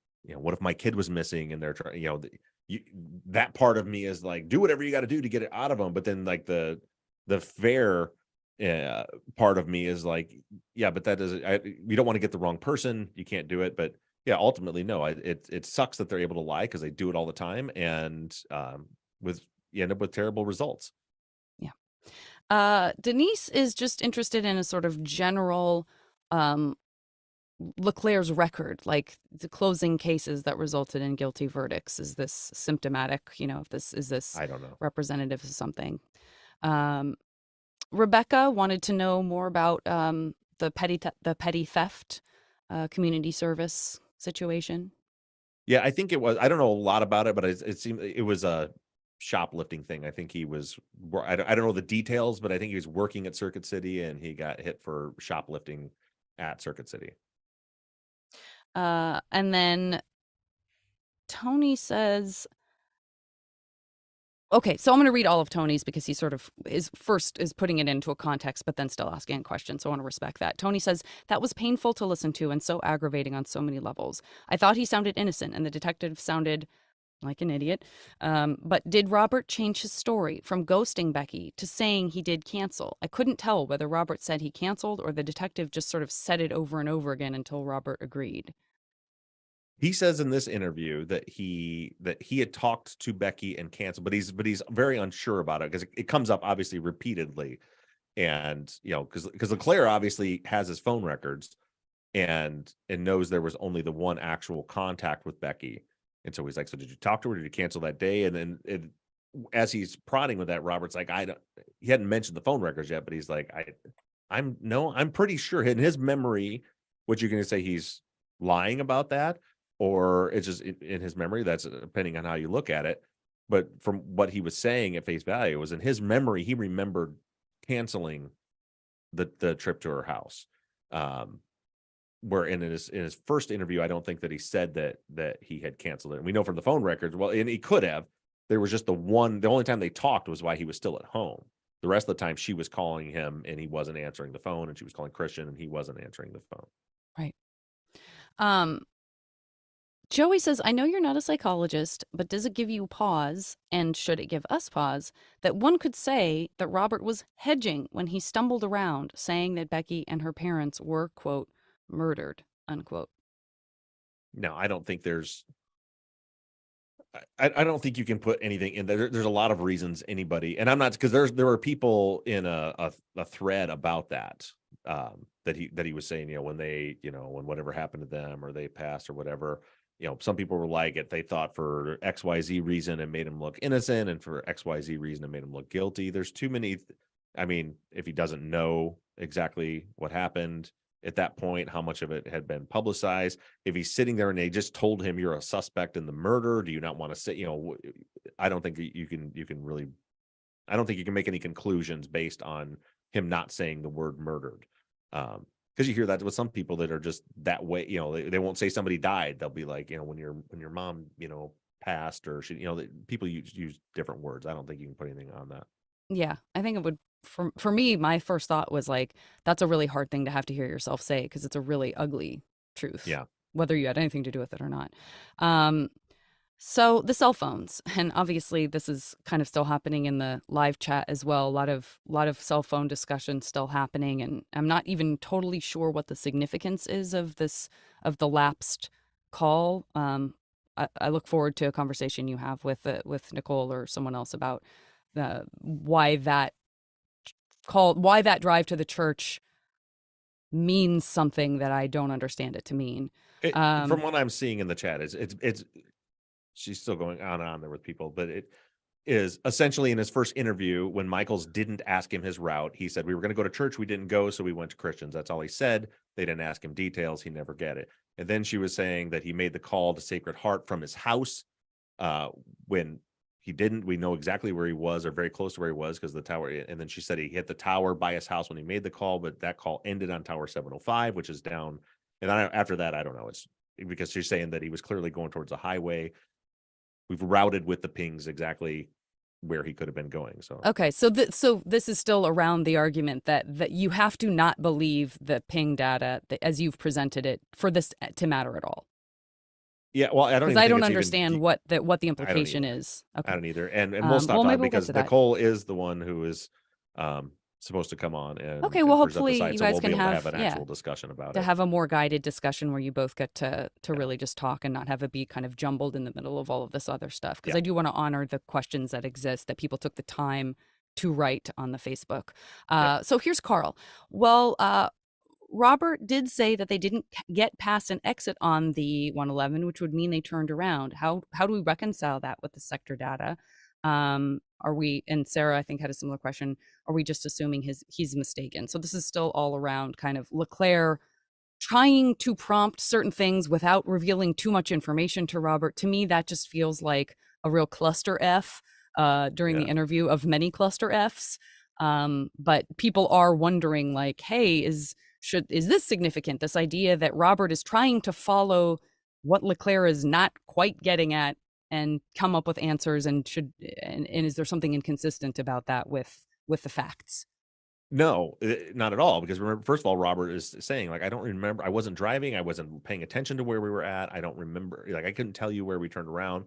my kid was missing and they're trying, that part of me is like, do whatever you got to do to get it out of them. But then like the fair part of me is like, yeah, but that doesn't, we don't want to get the wrong person. You can't do it. But yeah, ultimately, no, it sucks that they're able to lie because they do it all the time. And you end up with terrible results. Denise is just interested in a sort of general LeClaire's record, like the closing cases that resulted in guilty verdicts. Is this symptomatic? If this is I don't know. representative of something? Rebecca wanted to know more about the petty theft community service situation. Yeah, I think it was. I don't know a lot about it, but it seemed it was a shoplifting thing. I think he was. I don't know the details, but I think he was working at Circuit City and he got hit for shoplifting at Circuit City. And then Tony says, okay, so I'm going to read all of Tony's because he sort of is putting it into a context, but then still asking a question. So I want to respect that. Tony says, that was painful to listen to and so aggravating on so many levels. I thought he sounded innocent and the detective sounded like an idiot. But did Robert change his story from ghosting Becky to saying he did cancel? I couldn't tell whether Robert said he canceled or the detective just sort of said it over and over again until Robert agreed. He says in this interview that he had talked to Becky and canceled, but he's very unsure about it because it comes up obviously repeatedly, and because LeClaire obviously has his phone records and knows there was only the one actual contact with Becky, and so he's like, so did you talk to her? Did you cancel that day? And then as he's prodding with that, Robert's like, he hadn't mentioned the phone records yet, but he's like, I'm pretty sure in his memory, what you're going to say he's lying about that. Or it's just in his memory, that's depending on how you look at it. But from what he was saying at face value was in his memory, he remembered canceling the trip to her house. Where in his first interview, I don't think that he said that he had canceled it. And we know from the phone records, well, and he could have. There was just the only time they talked was while he was still at home. The rest of the time she was calling him and he wasn't answering the phone, and she was calling Christian and he wasn't answering the phone. Right. Joey says, I know you're not a psychologist, but does it give you pause, and should it give us pause, that one could say that Robert was hedging when he stumbled around saying that Becky and her parents were, quote, murdered, unquote? No, I don't think there's I don't think you can put anything in there. There's a lot of reasons anybody, and I'm not, because there were people in a thread about that that he was saying, when they, when whatever happened to them or they passed or whatever, some people were like it. They thought for XYZ reason it made him look innocent, and for XYZ reason it made him look guilty. There's too many. I mean, if he doesn't know exactly what happened at that point, how much of it had been publicized, if he's sitting there and they just told him you're a suspect in the murder, do you not want to say, I don't think you can really, I don't think you can make any conclusions based on him not saying the word murdered. Because you hear that with some people that are just that way, they won't say somebody died. They'll be like, when your mom, passed, or she, people use different words. I don't think you can put anything on that. Yeah, I think it would. For me, my first thought was like, that's a really hard thing to have to hear yourself say because it's a really ugly truth, Yeah. whether you had anything to do with it or not. So the cell phones, and obviously this is kind of still happening in the live chat as well. A lot of cell phone discussion still happening, and I'm not even totally sure what the significance is of the lapsed call. I look forward to a conversation you have with Nicole or someone else about why that drive to the church means something that I don't understand it to mean. From what I'm seeing in the chat, it's she's still going on and on there with people, but it is essentially in his first interview when Michaels didn't ask him his route. He said, we were going to go to church. We didn't go. So we went to Christians. That's all he said. They didn't ask him details. He never get it. And then she was saying that he made the call to Sacred Heart from his house. When he didn't, we know exactly where he was, or very close to where he was, because the tower. And then she said he hit the tower by his house when he made the call, but that call ended on Tower 705, which is down. And after that, I don't know. It's because she's saying that he was clearly going towards the highway. We've routed with the pings exactly where he could have been going. So okay, so this is still around the argument that you have to not believe the ping data as you've presented it for this to matter at all. Yeah, well, because I don't understand what the implication is. Okay. I don't either, and we'll stop talking because Nicole is the one who is supposed to come on and okay. Well, and hopefully site, you so guys we'll can be able have to have an actual discussion about have a more guided discussion where you both get to really just talk and not have it be kind of jumbled in the middle of all of this other stuff. Because I do want to honor the questions that exist that people took the time to write on the Facebook. So here's Carl. Well, Robert did say that they didn't get past an exit on the 111, which would mean they turned around. How do we reconcile that with the sector data? Are we, and Sarah, I think, had a similar question. Are we just assuming he's mistaken? So this is still all around kind of Leclerc trying to prompt certain things without revealing too much information to Robert. To me, that just feels like a real cluster F during the interview of many cluster Fs. But people are wondering like, hey, is this significant? This idea that Robert is trying to follow what Leclerc is not quite getting at and come up with answers, and is there something inconsistent about that with the facts? No, not at all. Because remember, first of all, Robert is saying like, I don't remember. I wasn't driving. I wasn't paying attention to where we were at. I don't remember. Like, I couldn't tell you where we turned around.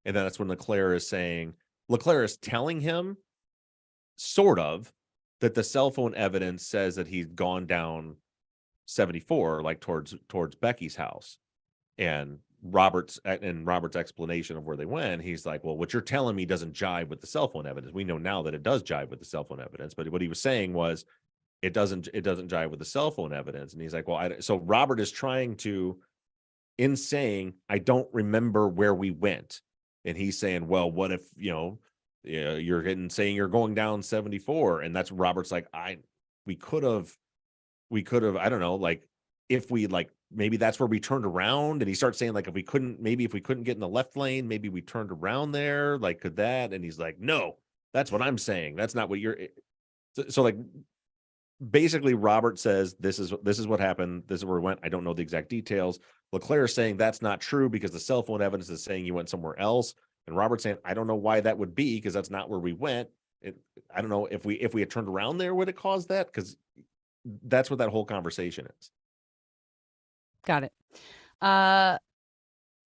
And then that's when Leclerc is telling him sort of that the cell phone evidence says that he's gone down 74, like towards Becky's house. And Robert's explanation of where they went, he's like, well, what you're telling me doesn't jive with the cell phone evidence. We know now that it does jive with the cell phone evidence, but what he was saying was it doesn't jive with the cell phone evidence. And he's like, well, so Robert is trying to, in saying, I don't remember where we went. And he's saying, well, what if, you're saying you're going down 74. And that's Robert's like, we could have, I don't know, like if we like, maybe that's where we turned around. And he starts saying like, if we couldn't get in the left lane, maybe we turned around there. Like, could that? And he's like, no, that's what I'm saying. That's not what you're. So like, basically Robert says, this is what happened. This is where we went. I don't know the exact details. Leclerc is saying that's not true because the cell phone evidence is saying you went somewhere else. And Robert's saying, I don't know why that would be, because that's not where we went. I don't know if we had turned around there, would it cause that? Because that's what that whole conversation is. Got it.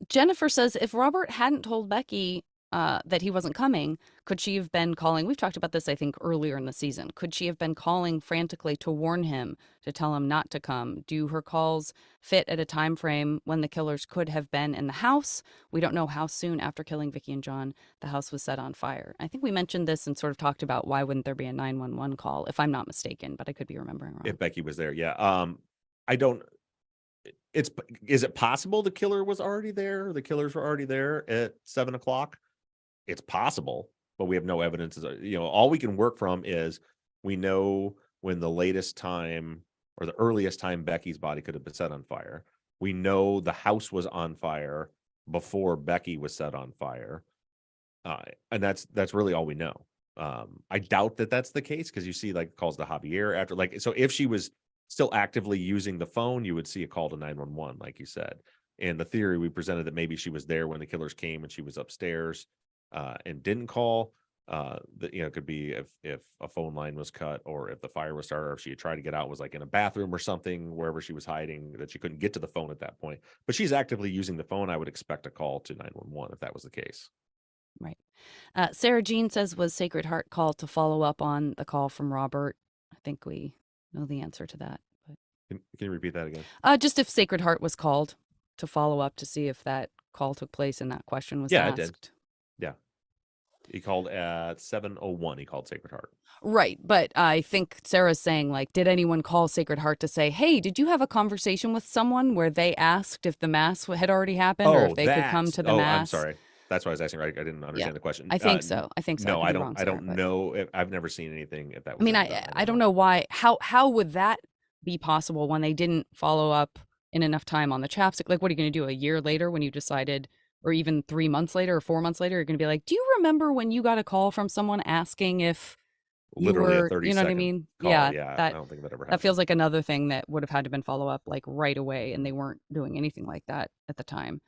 Jennifer says, if Robert hadn't told Becky that he wasn't coming, could she have been calling? We've talked about this, I think, earlier in the season. Could she have been calling frantically to warn him, to tell him not to come? Do her calls fit at a time frame when the killers could have been in the house? We don't know how soon after killing Vicky and John the house was set on fire. I think we mentioned this and sort of talked about why wouldn't there be a 911 call, if I'm not mistaken, but I could be remembering wrong. If Becky was there, yeah. I don't. Is it possible the killer was already there? The killers were already there at 7:00. It's possible, but we have no evidence. All we can work from is we know when the latest time or the earliest time Becky's body could have been set on fire. We know the house was on fire before Becky was set on fire. And that's really all we know. I doubt that that's the case, because you see like calls to Javier after, like, so if she was still actively using the phone, you would see a call to 911, like you said. And the theory we presented that maybe she was there when the killers came and she was upstairs and didn't call. That, it could be if a phone line was cut, or if the fire was started, or if she had tried to get out, was like in a bathroom or something, wherever she was hiding, that she couldn't get to the phone at that point. But she's actively using the phone. I would expect a call to 911 if that was the case. Right. Sarah Jean says, was Sacred Heart called to follow up on the call from Robert? I think we know the answer to that. But Can you repeat that again? just if Sacred Heart was called to follow up to see if that call took place and that question was Yeah, asked. it did. Yeah. He called at 7:01. He called Sacred Heart. Right. But I think Sarah's saying, like, did anyone call Sacred Heart to say, hey, did you have a conversation with someone where they asked if the mass had already happened or if they could come to the mass? I'm sorry. That's what I was asking. Right? I didn't understand the question. I think so. I think so. No, I could be don't. wrong, I don't Sarah, but- know. I've never seen anything. If that was, I mean, I don't know why. How would that be possible when they didn't follow up in enough time on the chapstick? Like, what are you going to do a year later when you decided, or even 3 months later or 4 months later? You're going to be like, do you remember when you got a call from someone asking if you literally were, a 30 you know what I second mean? call. Yeah, I that don't think that ever happened. that feels like another thing that would have had to been follow up like right away, and they weren't doing anything like that at the time.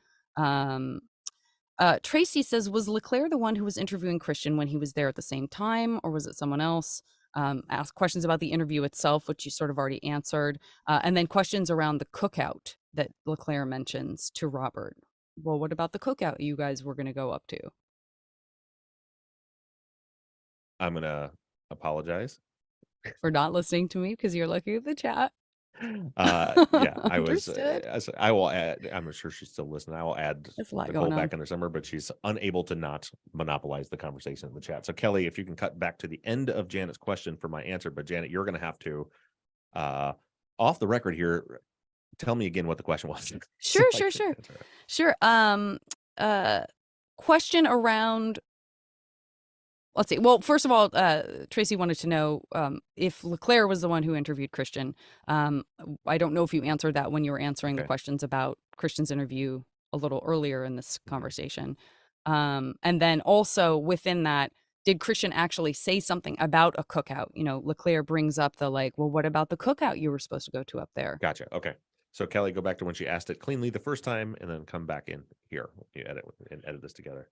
Tracy says, was Leclerc the one who was interviewing Christian when he was there at the same time, or was it someone else? Ask questions about the interview itself, which you sort of already answered, and then questions around the cookout that Leclerc mentions to Robert. Well, what about the cookout you guys were going to go up to? I'm gonna apologize. For not listening to me because you're looking at the chat. Yeah, I was. Understood. I will add. I'm sure she's still listening. I will add There's a lot Nicole going on. back in December, but she's unable to not monopolize the conversation in the chat. So Kelly, if you can cut back to the end of Janet's question for my answer, but Janet, you're going to have to, off the record here, tell me again what the question was. So Sure, I sure, can sure, answer it. sure. Question around. Let's see. Well, first of all, Tracy wanted to know if Leclerc was the one who interviewed Christian. I don't know if you answered that when you were answering the Okay. questions about Christian's interview a little earlier in this conversation. And then also within that, did Christian actually say something about a cookout? You know, Leclerc brings up the like, well, what about the cookout you were supposed to go to up there? Gotcha. Okay. So Kelly, go back to when she asked it cleanly the first time, and then come back in here. You edit this together.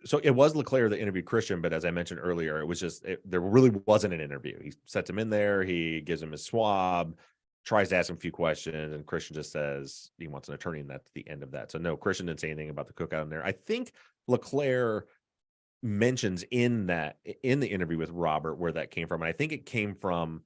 So it was Leclerc that interviewed Christian, but as I mentioned earlier, it was just there really wasn't an interview. He sets him in there, he gives him his swab, tries to ask him a few questions, and Christian just says he wants an attorney, and that's the end of that. So no, Christian didn't say anything about the cookout in there. I think Leclerc mentions in the interview with Robert where that came from, and I think it came from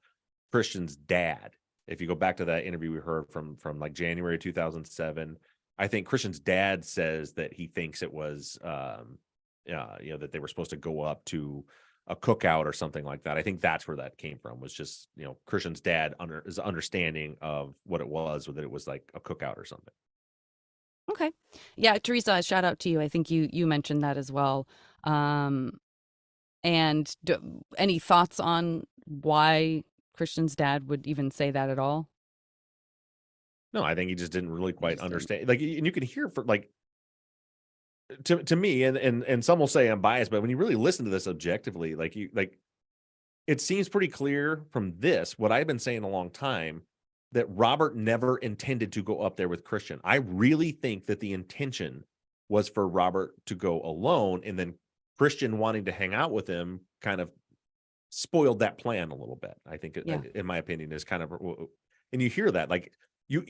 Christian's dad. If you go back to that interview we heard from like January 2007. I think Christian's dad says that he thinks it was, that they were supposed to go up to a cookout or something like that. I think that's where that came from, was just, Christian's dad his understanding of what it was, that it was like a cookout or something. Okay. Yeah, Teresa, shout out to you. I think you mentioned that as well. And any thoughts on why Christian's dad would even say that at all? No, I think he just didn't really quite understand. Like, and you can hear for like, to me, and some will say I'm biased, but when you really listen to this objectively, it seems pretty clear from this, what I've been saying a long time, that Robert never intended to go up there with Christian. I really think that the intention was for Robert to go alone, and then Christian wanting to hang out with him kind of spoiled that plan a little bit. I think, in my opinion, is kind of, and you hear that, like, you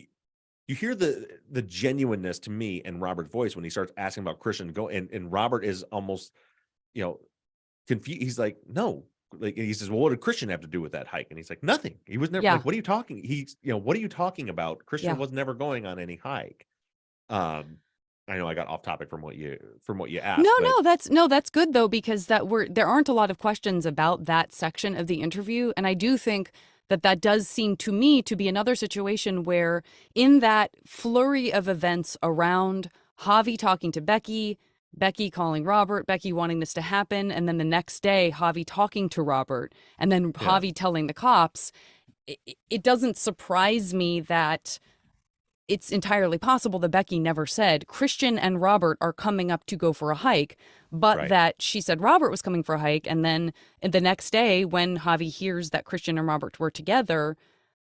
hear the genuineness to me in Robert's voice when he starts asking about Christian and Robert is almost, confused. He's like, no, like, he says, well, what did Christian have to do with that hike? And he's like, nothing. He was never like, what are you talking? What are you talking about? Christian was never going on any hike. I know I got off topic from what you asked. No, that's good though, because there aren't a lot of questions about that section of the interview, and I do think that does seem to me to be another situation where, in that flurry of events around Javi talking to Becky calling Robert, Becky wanting this to happen, and then the next day Javi talking to Robert, and then Javi telling the cops, it doesn't surprise me that it's entirely possible that Becky never said Christian and Robert are coming up to go for a hike, but Right. that she said Robert was coming for a hike. And then the next day, when Javi hears that Christian and Robert were together,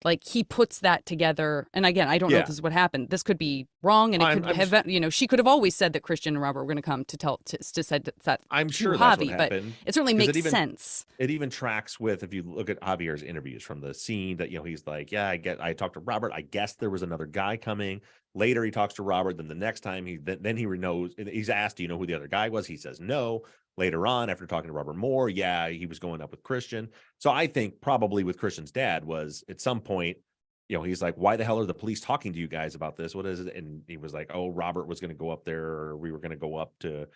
like he puts that together. And again, I don't know if Yeah. this is what happened. This could be wrong. And it could have, she could have always said that Christian and Robert were going to come to said that I'm to sure that's what Javi, but happened. it certainly 'Cause makes sense. It even tracks with, if you look at Javier's interviews from the scene, that, he's like, yeah, I talked to Robert. I guess there was another guy coming. Later, he talks to Robert. Then the next time then he knows, he's asked, do you know who the other guy was? He says no. Later on, after talking to Robert more, yeah, he was going up with Christian. So I think probably with Christian's dad was at some point, he's like, why the hell are the police talking to you guys about this? What is it? And he was like, oh, Robert was going to go up there, or we were going to go up to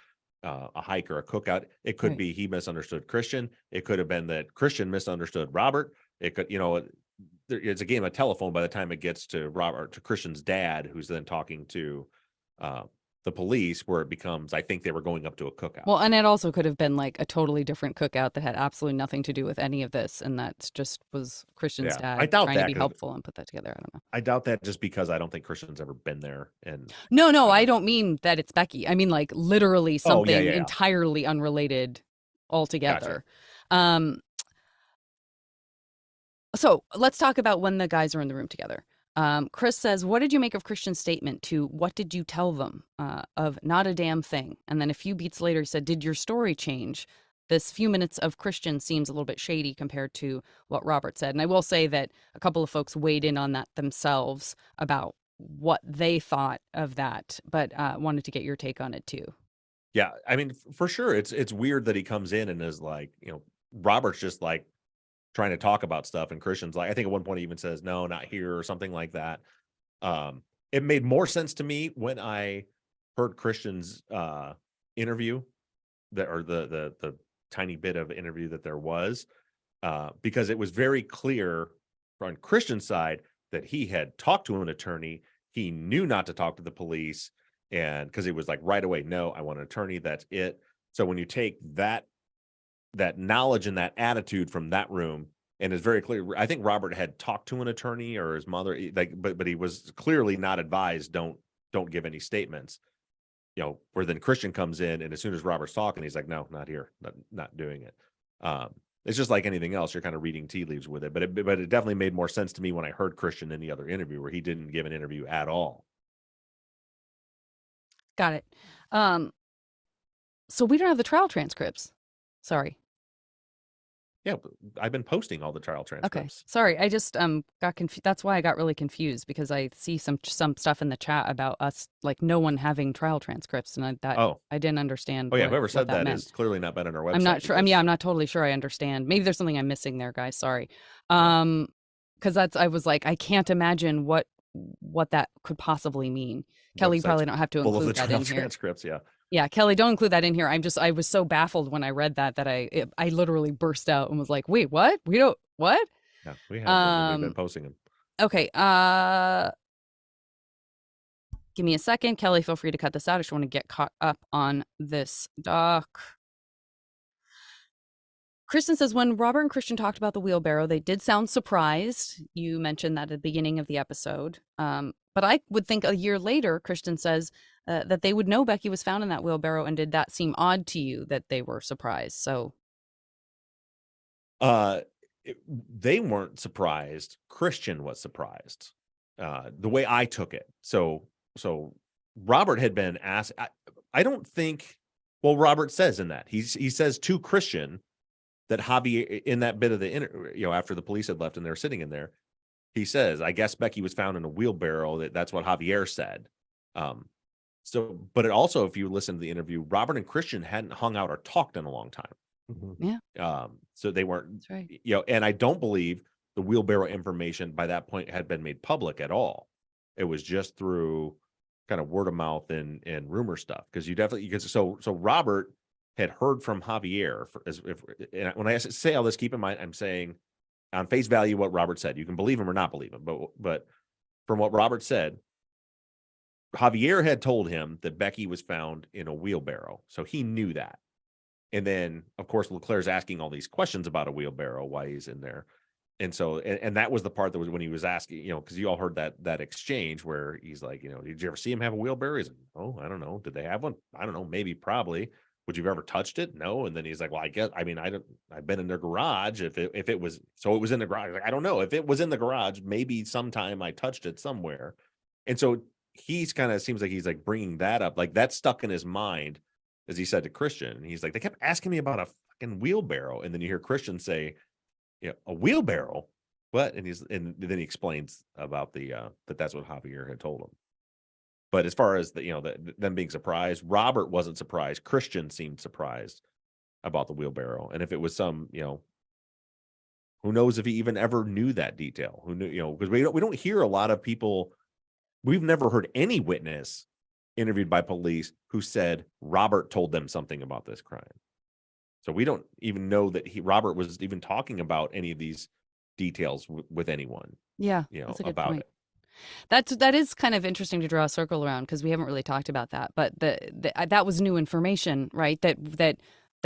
a hike or a cookout. It could Right. be he misunderstood Christian. It could have been that Christian misunderstood Robert. It could, it's a game of telephone by the time it gets to Christian's dad, who's then talking to the police, where it becomes, I think they were going up to a cookout. Well, and it also could have been like a totally different cookout that had absolutely nothing to do with any of this. And that just was Christian's Yeah. dad I doubt trying that, to be 'cause helpful and put that together. I don't know. I doubt that, just because I don't think Christian's ever been there. And No, I don't mean that it's Becky. I mean like literally Oh, yeah, something yeah. entirely unrelated altogether. So let's talk about when the guys are in the room together. Chris says, what did you make of Christian's statement to what did you tell them of not a damn thing? And then a few beats later, he said, did your story change? This few minutes of Christian seems a little bit shady compared to what Robert said. And I will say that a couple of folks weighed in on that themselves about what they thought of that, but wanted to get your take on it too. Yeah, I mean, for sure, it's weird that he comes in and is like, Robert's just like trying to talk about stuff, and Christian's like, I think at one point he even says, no, not here, or something like that. It made more sense to me when I heard Christian's interview, or the tiny bit of interview that there was, because it was very clear on Christian's side that he had talked to an attorney. He knew not to talk to the police, and because it was like right away, no, I want an attorney, that's it. So when you take that knowledge and that attitude from that room, and it's very clear, I think Robert had talked to an attorney or his mother, like, but he was clearly not advised, don't give any statements. Where then Christian comes in, and as soon as Robert's talking, he's like, no, not here, not doing it. It's just like anything else, you're kind of reading tea leaves with it. But it definitely made more sense to me when I heard Christian in the other interview, where he didn't give an interview at all. Got it. So we don't have the trial transcripts. Sorry. Yeah, I've been posting all the trial Okay. transcripts. Sorry, I just got confused. That's why I got really confused, because I see some stuff in the chat about us, like no one having trial transcripts, and I didn't understand. Oh yeah, what, whoever what said that meant. is clearly not been on our website. I'm not sure. because- I'm not totally sure I understand. Maybe there's something I'm missing there, guys. Sorry. Because I was like, I can't imagine what that could possibly mean. Kelly, you Website's probably don't have to full of include the that trial in here. transcripts. Yeah. Yeah, Kelly, don't include that in here. I was so baffled when I read that I literally burst out and was like, wait, what? We don't, what? Yeah, we have them. We've been posting them. Okay. Give me a second. Kelly, feel free to cut this out. I just want to get caught up on this doc. Kristen says, when Robert and Christian talked about the wheelbarrow, they did sound surprised. You mentioned that at the beginning of the episode. But I would think a year later, Christian says that they would know Becky was found in that wheelbarrow. And did that seem odd to you that they were surprised? So, they weren't surprised. Christian was surprised. The way I took it. So Robert had been asked. I don't think. Well, Robert says in that he says to Christian that Javier, in that bit of the after the police had left and they were sitting in there, he says, I guess Becky was found in a wheelbarrow. That's what Javier said. But it also, if you listen to the interview, Robert and Christian hadn't hung out or talked in a long time. Mhm. yeah, So they weren't, that's right. and I don't believe the wheelbarrow information by that point had been made public at all. It was just through kind of word of mouth and rumor stuff. So Robert had heard from Javier. When I say all this, keep in mind, I'm saying on face value what Robert said. You can believe him or not believe him, but from what Robert said, Javier had told him that Becky was found in a wheelbarrow, so he knew that. And then, of course, Leclerc's asking all these questions about a wheelbarrow, why he's in there. And so, and that was the part that was when he was asking, because you all heard that exchange where he's like, did you ever see him have a wheelbarrow? He's like, oh, I don't know. Did they have one? I don't know. Maybe, probably. Would you have ever touched it? No. And then he's like, well, I've been in their garage. If it was, so it was in the garage. Like, I don't know if it was in the garage, maybe sometime I touched it somewhere. And so he's kind of seems like he's like bringing that up. Like that stuck in his mind, as he said to Christian. And he's like, they kept asking me about a fucking wheelbarrow. And then you hear Christian say, a wheelbarrow. What? And then he explains about that's what Javier had told him. But as far as them being surprised, Robert wasn't surprised. Christian seemed surprised about the wheelbarrow. And if it was some, who knows if he even ever knew that detail? Who knew, because we don't hear a lot of people. We've never heard any witness interviewed by police who said Robert told them something about this crime. So we don't even know that Robert was even talking about any of these details with anyone. Yeah, that's a good about point. it. That is kind of interesting to draw a circle around, because we haven't really talked about that. But that was new information, right? That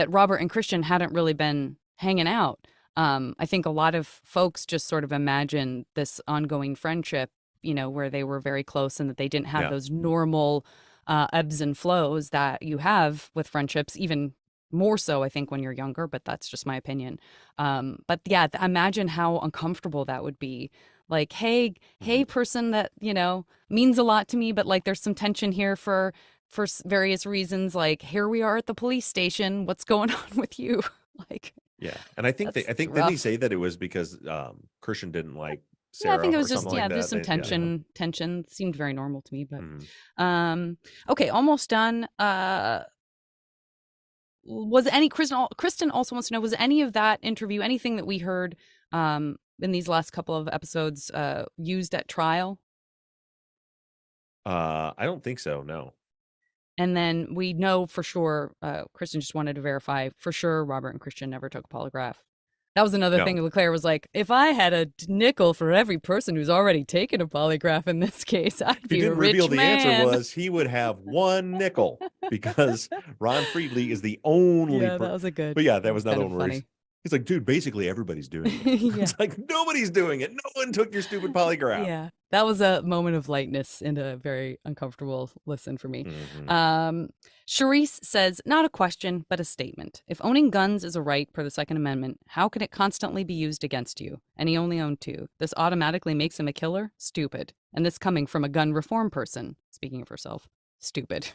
Robert and Christian hadn't really been hanging out. I think a lot of folks just sort of imagine this ongoing friendship, where they were very close and that they didn't have those normal ebbs and flows that you have with friendships, even more so, I think, when you're younger, but that's just my opinion. But yeah, imagine how uncomfortable that would be. Like, hey, person that, means a lot to me, but like there's some tension here for various reasons. Like, here we are at the police station. What's going on with you? Like, yeah. And I think didn't he say that it was because Christian didn't like Sarah? Yeah, I think it was just like there's some tension. Tension seemed very normal to me, but Mhm. okay, almost done. Was any Kristen also wants to know, was any of that interview, anything that we heard in these last couple of episodes used at trial? I don't think so, no. And then we know for sure, Kristen just wanted to verify for sure Robert and Christian never took a polygraph. That was another thing. LeClaire was like, if I had a nickel for every person who's already taken a polygraph in this case, I'd be a rich man. He didn't reveal the answer was he would have one nickel, because Ron Friedley is the only. Yeah, that was a good. But yeah, that was another kind of one where funny. he's like, dude, basically everybody's doing it. Yeah. It's like, nobody's doing it. No one took your stupid polygraph. Yeah, that was a moment of lightness and a very uncomfortable listen for me. Mhm. Charisse says, not a question, but a statement. If owning guns is a right per the Second Amendment, how can it constantly be used against you? And he only owned 2. This automatically makes him a killer? Stupid. And this coming from a gun reform person, speaking of herself, stupid.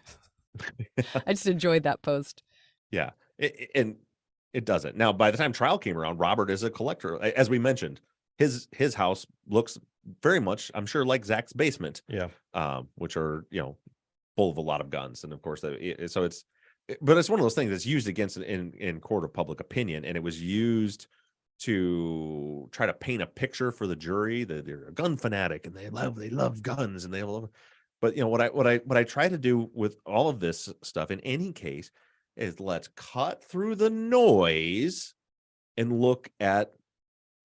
I just enjoyed that post. Yeah, and it doesn't. Now, by the time trial came around, Robert is a collector. As we mentioned, his house looks very much, I'm sure, like Zach's basement. Yeah. Which are, full of a lot of guns. And of course, but it's one of those things that's used against in court of public opinion. And it was used to try to paint a picture for the jury that they're a gun fanatic and they love guns and they love. But what I try to do with all of this stuff in any case is let's cut through the noise and look at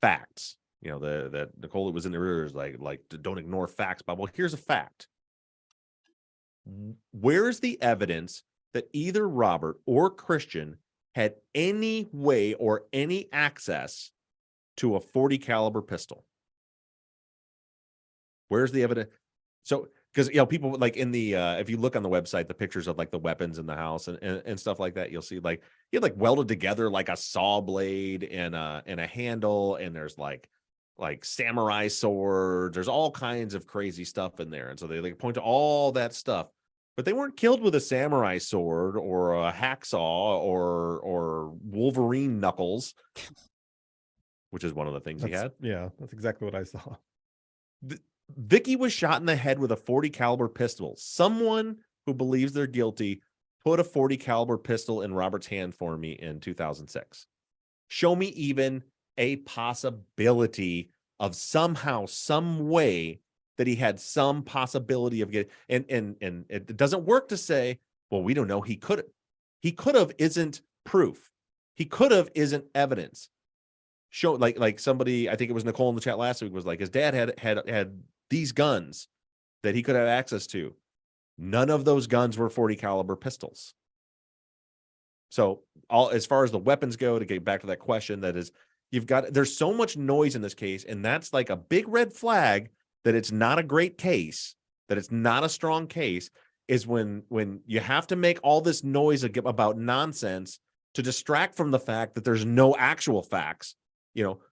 facts. That Nicole was in the rear is like don't ignore facts, Bob. Well, here's a fact. Where's the evidence that either Robert or Christian had any way or any access to a .40 caliber pistol? Where's the evidence? So, because people like in the if you look on the website, the pictures of like the weapons in the house and stuff like that, you'll see like you have like welded together like a saw blade and a handle, and there's like samurai swords. There's all kinds of crazy stuff in there, and so they like point to all that stuff. But they weren't killed with a samurai sword or a hacksaw or Wolverine knuckles, which is one of the things he had. Yeah, that's exactly what I saw. Vicky was shot in the head with a .40 caliber pistol. Someone who believes they're guilty put a .40 caliber pistol in Robert's hand for me in 2006. Show me even a possibility of somehow, some way that he had some possibility of getting, and it doesn't work to say, well, we don't know. He could have isn't proof. He could have isn't evidence. Show like somebody, I think it was Nicole in the chat last week, was like his dad had these guns that he could have access to. None of those guns were .40 caliber pistols. So as far as the weapons go, to get back to that question, that is, there's so much noise in this case, and that's like a big red flag that it's not a great case, that it's not a strong case, is when you have to make all this noise about nonsense to distract from the fact that there's no actual facts.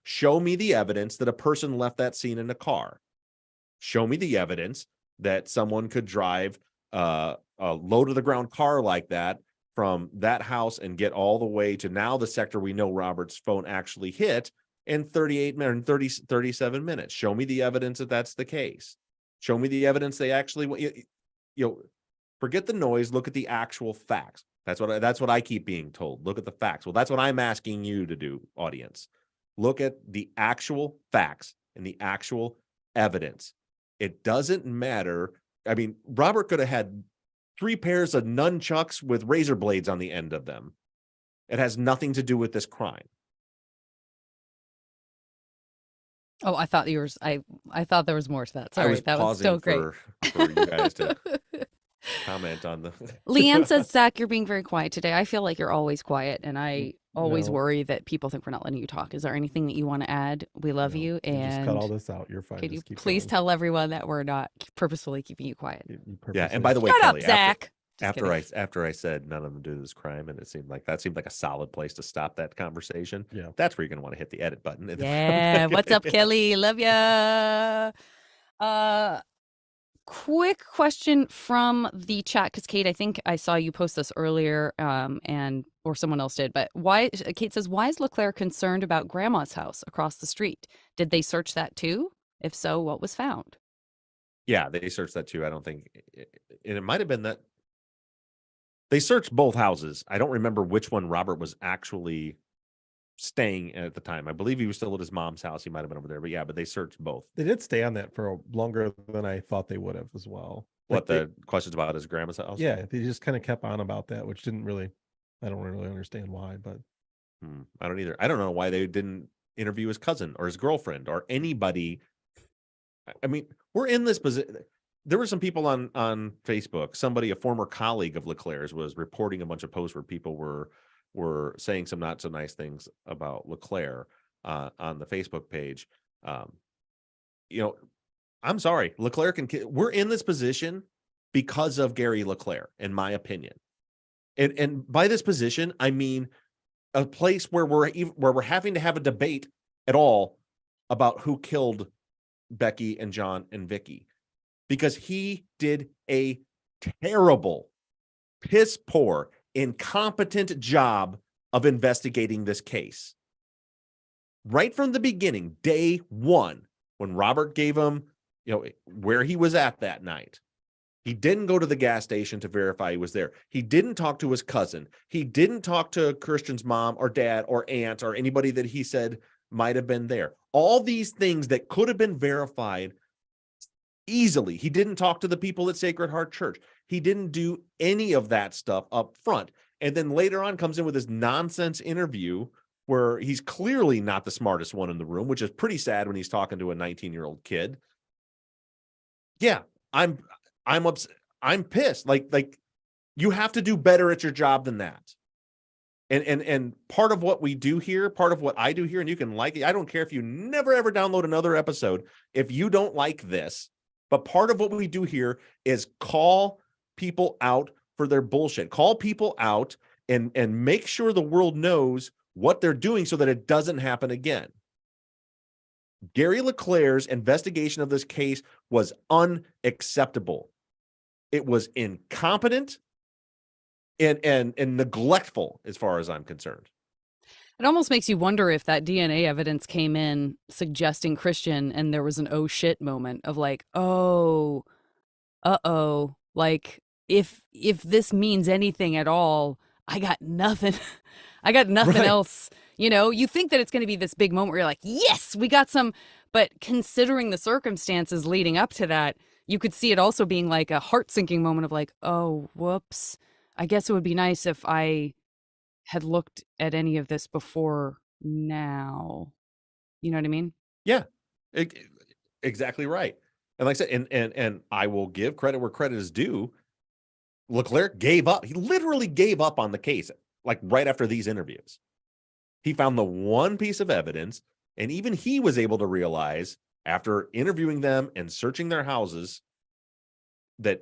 Show me the evidence that a person left that scene in a car. Show me the evidence that someone could drive a low to the ground car like that from that house and get all the way to now the sector we know Robert's phone actually hit in 37 minutes. Show me the evidence that that's the case. Show me the evidence they actually, forget the noise. Look at the actual facts. That's what I keep being told. Look at the facts. Well, that's what I'm asking you to do, audience. Look at the actual facts and the actual evidence. It doesn't matter. I mean, Robert could have had 3 pairs of nunchucks with razor blades on the end of them. It has nothing to do with this crime. Oh, I thought I thought there was more to that. I Sorry, was that was still great. for you guys to comment on the. Leanne says, Zach, you're being very quiet today. I feel like you're always quiet, and I always No. worry that people think we're not letting you talk. Is there anything that you want to add? We love No, you, just cut all and this out. You're fine. could you Just keep please going. tell everyone that we're not purposefully keeping you quiet? You Yeah, and purposely- by the way, Shut Kelly, up, Zach. Just kidding. after I said none of them do this crime, and it seemed like a solid place to stop that conversation. Yeah. That's where you're gonna want to hit the edit button. Yeah. What's up, Kelly? Love ya. Quick question from the chat, because Kate, I think I saw you post this earlier, or someone else did. But Kate says, why is Leclerc concerned about Grandma's house across the street? Did they search that too? If so, what was found? Yeah, they searched that too. I don't think, and it might have been that they searched both houses. I don't remember which one Robert was actually staying at the time. I believe he was still at his mom's house. He might have been over there, but they searched both. They did stay on that for longer than I thought they would have as well. What, the questions about his grandma's house? Yeah, they just kind of kept on about that, which I don't really understand why, but I don't either. I don't know why they didn't interview his cousin or his girlfriend or anybody. I mean, we're in this position. There were some people on Facebook. A former colleague of Leclerc's, was reporting a bunch of posts where people were saying some not so nice things about Leclerc on the Facebook page. I'm sorry, Leclerc we're in this position because of Gary Leclerc, in my opinion. And by this position, I mean a place where we're having to have a debate at all about who killed Becky and John and Vicky, because he did a terrible, piss poor, incompetent job of investigating this case. Right from the beginning, day one, when Robert gave him, where he was at that night, he didn't go to the gas station to verify he was there. He didn't talk to his cousin. He didn't talk to Christian's mom or dad or aunt or anybody that he said might have been there. All these things that could have been verified easily. He didn't talk to the people at Sacred Heart Church. He didn't do any of that stuff up front. And then later on comes in with this nonsense interview where he's clearly not the smartest one in the room, which is pretty sad when he's talking to a 19-year-old kid. Yeah, I'm pissed. Like you have to do better at your job than that. And part of what we do here, part of what I do here, and you can like it. I don't care if you never ever download another episode if you don't like this. But part of what we do here is call people out for their bullshit. Call people out and make sure the world knows what they're doing so that it doesn't happen again. Gary Leclerc's investigation of this case was unacceptable. It was incompetent and neglectful as far as I'm concerned. It almost makes you wonder if that DNA evidence came in suggesting Christian and there was an oh shit moment of like, oh, uh-oh, like if this means anything at all, I got nothing. I got nothing Right. else. You think that it's going to be this big moment where you're like, yes, we got some. But considering the circumstances leading up to that, you could see it also being like a heart-sinking moment of like, oh, whoops. I guess it would be nice if I had looked at any of this before now. You know what I mean? Yeah, exactly right. And like I said, and I will give credit where credit is due. Leclerc gave up. He literally gave up on the case, like right after these interviews. He found the one piece of evidence, and even he was able to realize after interviewing them and searching their houses that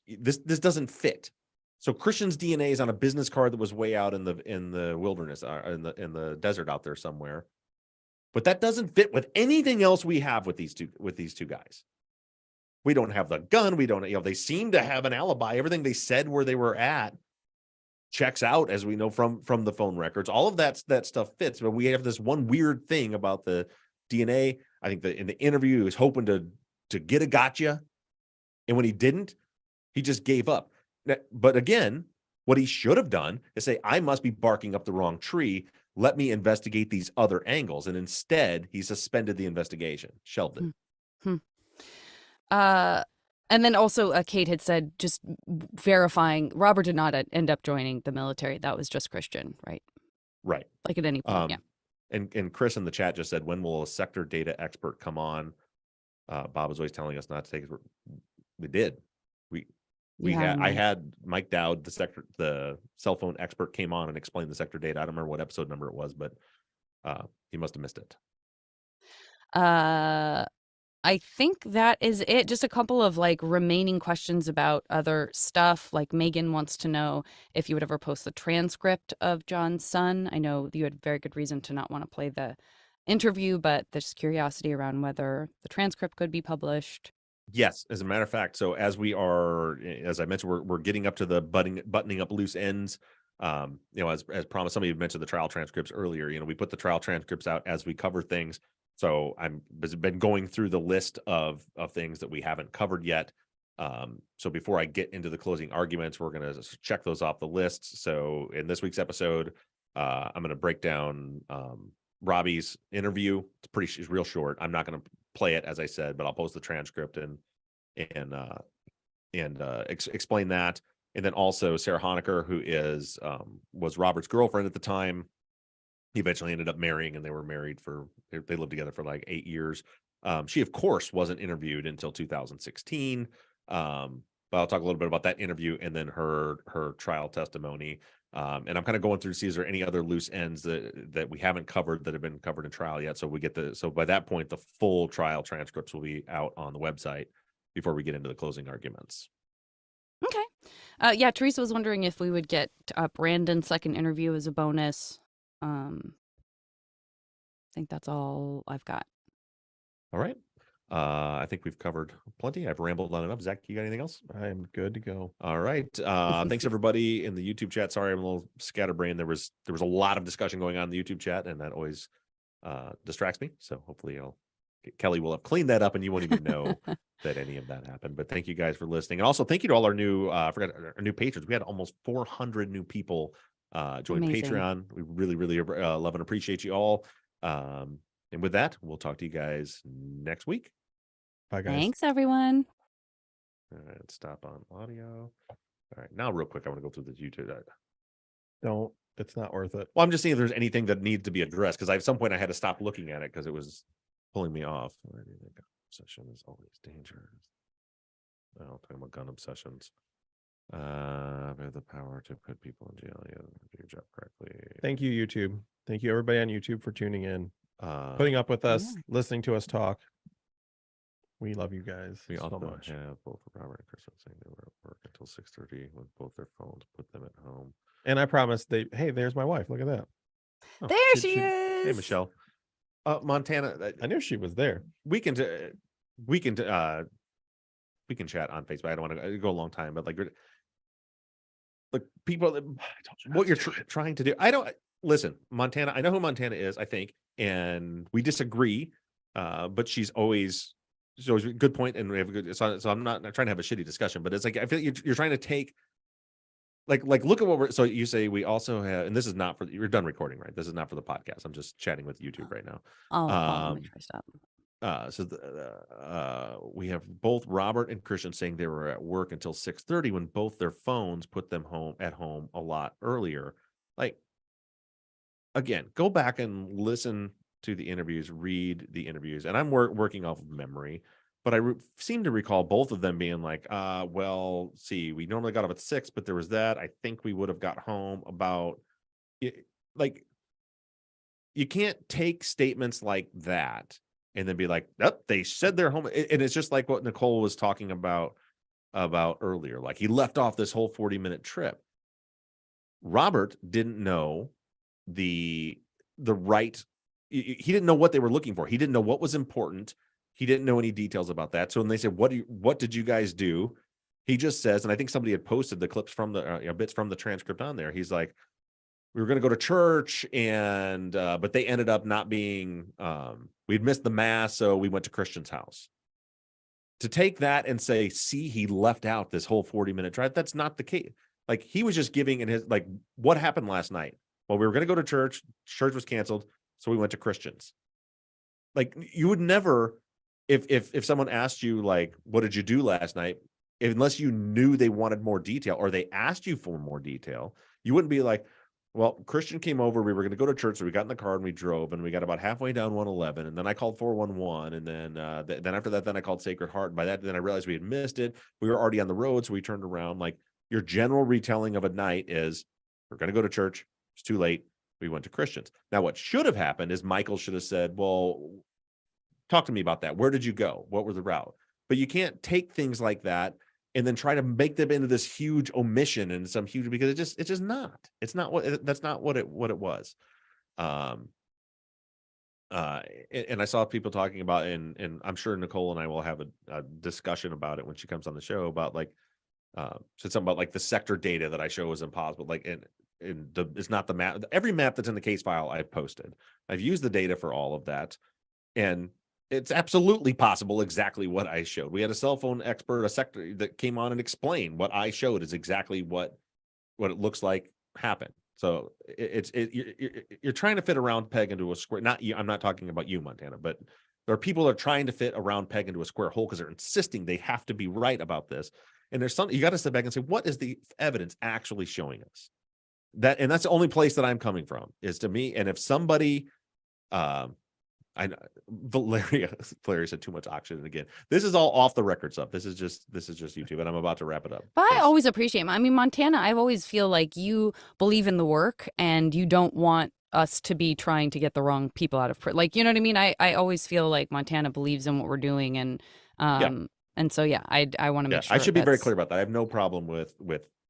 this doesn't fit. So Christian's DNA is on a business card that was way out in the wilderness, in the desert out there somewhere. But that doesn't fit with anything else we have with these two guys. We don't have the gun. We don't, they seem to have an alibi. Everything they said where they were at checks out, as we know from the phone records. All of that stuff fits. But we have this one weird thing about the DNA. I think that in the interview, he was hoping to get a gotcha. And when he didn't, he just gave up. But again, what he should have done is say, I must be barking up the wrong tree. Let me investigate these other angles. And instead, he suspended the investigation, shelved it. And then also Kate had said, just verifying, Robert did not end up joining the military. That was just Christian, right? Right. Like at any point, yeah. And Chris in the chat just said, when will a sector data expert come on? Bob is always telling us not to take it. We did. I had Mike Dowd, the cell phone expert, came on and explained the sector data. I don't remember what episode number it was, but he must have missed it. I think that is it. Just a couple of like remaining questions about other stuff. Like Megan wants to know if you would ever post the transcript of John's son. I know you had very good reason to not want to play the interview, but there's curiosity around whether the transcript could be published. Yes, as a matter of fact. So as I mentioned, we're getting up to the buttoning up loose ends. As promised, somebody had mentioned the trial transcripts earlier. We put the trial transcripts out as we cover things. So I've been going through the list of things that we haven't covered yet. So before I get into the closing arguments, we're going to check those off the list. So in this week's episode, I'm going to break down Robbie's interview. It's real short. I'm not going to play it, as I said, but I'll post the transcript and explain that. And then also Sarah Honecker, who was Robert's girlfriend at the time. He eventually ended up marrying, and they lived together for like 8 years. She, of course, wasn't interviewed until 2016. But I'll talk a little bit about that interview and then her trial testimony. And I'm kind of going through to see, is there any other loose ends that we haven't covered that have been covered in trial yet? So by that point, the full trial transcripts will be out on the website before we get into the closing arguments. Okay. Teresa was wondering if we would get Brandon's second interview as a bonus. I think that's all I've got. All right. I think we've covered plenty. I've rambled on enough. Zach, you got anything else? I am good to go. All right. Thanks everybody in the YouTube chat. Sorry, I'm a little scatterbrained. There was a lot of discussion going on in the YouTube chat, and that always distracts me. So hopefully Kelly will have cleaned that up and you won't even know that any of that happened. But thank you guys for listening. And also thank you to all our new our new patrons. We had almost 400 new people join Amazing. Patreon. We really, really love and appreciate you all. And with that, we'll talk to you guys next week. Bye, guys. Thanks, everyone. All right, stop on audio. All right, now real quick, I want to go through the YouTube. Don't. It's not worth it. Well, I'm just seeing if there's anything that needs to be addressed, because at some point I had to stop looking at it because it was pulling me off. Obsession is always dangerous. Oh, talking about gun obsessions. We have the power to put people in jail. Yeah, do your job correctly. Thank you, YouTube. Thank you, everybody on YouTube, for tuning in, putting up with us, listening to us talk. We love you guys. We so also much. have both Robert and Chris saying they were at work until 6:30 with both their phones. Put them at home. And I promised hey, there's my wife. Look at that. Oh, There she is. Hey, Michelle. Montana. I knew she was there. We can chat on Facebook. I don't want to go a long time, but like people, what you're trying to do. I don't listen, Montana. I know who Montana is, I think, and we disagree. But she's always a good point, and we have a good. So I'm not trying to have a shitty discussion, but it's like I feel like you're trying to take. Like look at what we're. So you say we also have, and this is not for. You're done recording, right? This is not for the podcast. I'm just chatting with YouTube right now. Let me try stop. We have both Robert and Christian saying they were at work until 6:30 when both their phones put them at home a lot earlier. Like, again, go back and listen to the interviews, read the interviews, and I'm working off of memory, but I seem to recall both of them being like, well, see, we normally got up at 6, but there was that. I think we would have got home about like you can't take statements like that and then be like, "Yep, they said they're home." And it's just like what Nicole was talking about earlier. Like he left off this whole 40-minute trip. Robert didn't know the right. He didn't know what they were looking for. He didn't know what was important. He didn't know any details about that. So when they said, "What did you guys do?" He just says, and I think somebody had posted the clips from the bits from the transcript on there. He's like, "We were going to go to church, and but they ended up not being. We'd missed the mass, so we went to Christian's house." To take that and say, "See, he left out this whole 40-minute drive." That's not the case. Like he was just giving in his like, what happened last night? Well, we were going to go to church. Church was canceled, so we went to Christian's. Like you would never, if someone asked you like, "What did you do last night?" Unless you knew they wanted more detail or they asked you for more detail, you wouldn't be like, "Well, Christian came over. We were going to go to church, so we got in the car and we drove, and we got about halfway down 111, and then I called 411, and then after that, then I called Sacred Heart. And by that, then I realized we had missed it. We were already on the road, so we turned around." Like your general retelling of a night is, "We're going to go to church. It's too late. We went to Christian's." Now, what should have happened is Michael should have said, "Well, talk to me about that. Where did you go? What was the route?" But you can't take things like that and then try to make them into this huge omission and some huge, because it's just not. It's not what that's not what it was. And I saw people talking about, and I'm sure Nicole and I will have a discussion about it when she comes on the show about like said something about like the sector data that I show is impossible. Like it's not the map. Every map that's in the case file I've posted. I've used the data for all of that, and it's absolutely possible exactly what I showed. We had a cell phone expert, a sector that came on and explained what I showed is exactly what it looks like happened. So you're trying to fit a round peg into a square. Not you. I'm not talking about you, Montana, but there are people that are trying to fit a round peg into a square hole because they're insisting they have to be right about this. And there's something you got to step back and say, what is the evidence actually showing us? And that's the only place that I'm coming from is to me. And if somebody, I know Valeria said too much oxygen again. This is all off the record stuff. This is just YouTube, and I'm about to wrap it up. But I always appreciate. I mean, Montana, I always feel like you believe in the work, and you don't want us to be trying to get the wrong people out of like, you know what I mean? I always feel like Montana believes in what we're doing, and so yeah, I want to make sure. I should be very clear about that. I have no problem with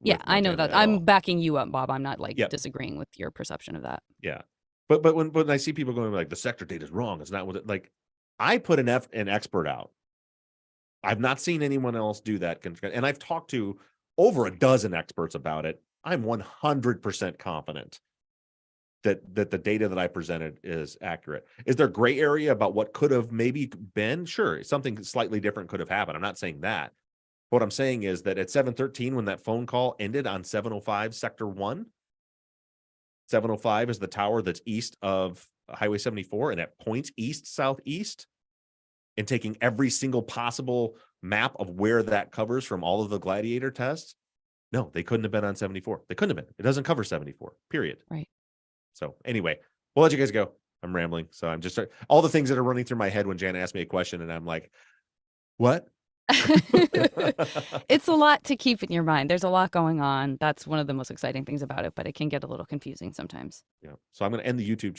yeah, I know that. I'm backing you up, Bob. I'm not like disagreeing with your perception of that. Yeah. But when I see people going like the sector data is wrong, it's not what it like. I put an expert out. I've not seen anyone else do that, and I've talked to over a dozen experts about it. I'm 100% confident that the data that I presented is accurate. Is there gray area about what could have maybe been? Sure, something slightly different could have happened. I'm not saying that. What I'm saying is that at 7:13, when that phone call ended on 705 Sector 1. 705 is the tower that's east of Highway 74, and that points east southeast, and taking every single possible map of where that covers from all of the Gladiator tests. No, they couldn't have been on 74. They couldn't have been. It doesn't cover 74, period. Right. So anyway, we'll let you guys go. I'm rambling. So I'm just all the things that are running through my head when Jana asked me a question, and I'm like, what? It's a lot to keep in your mind. There's a lot going on. That's one of the most exciting things about it, but it can get a little confusing sometimes. Yeah. So I'm going to end the YouTube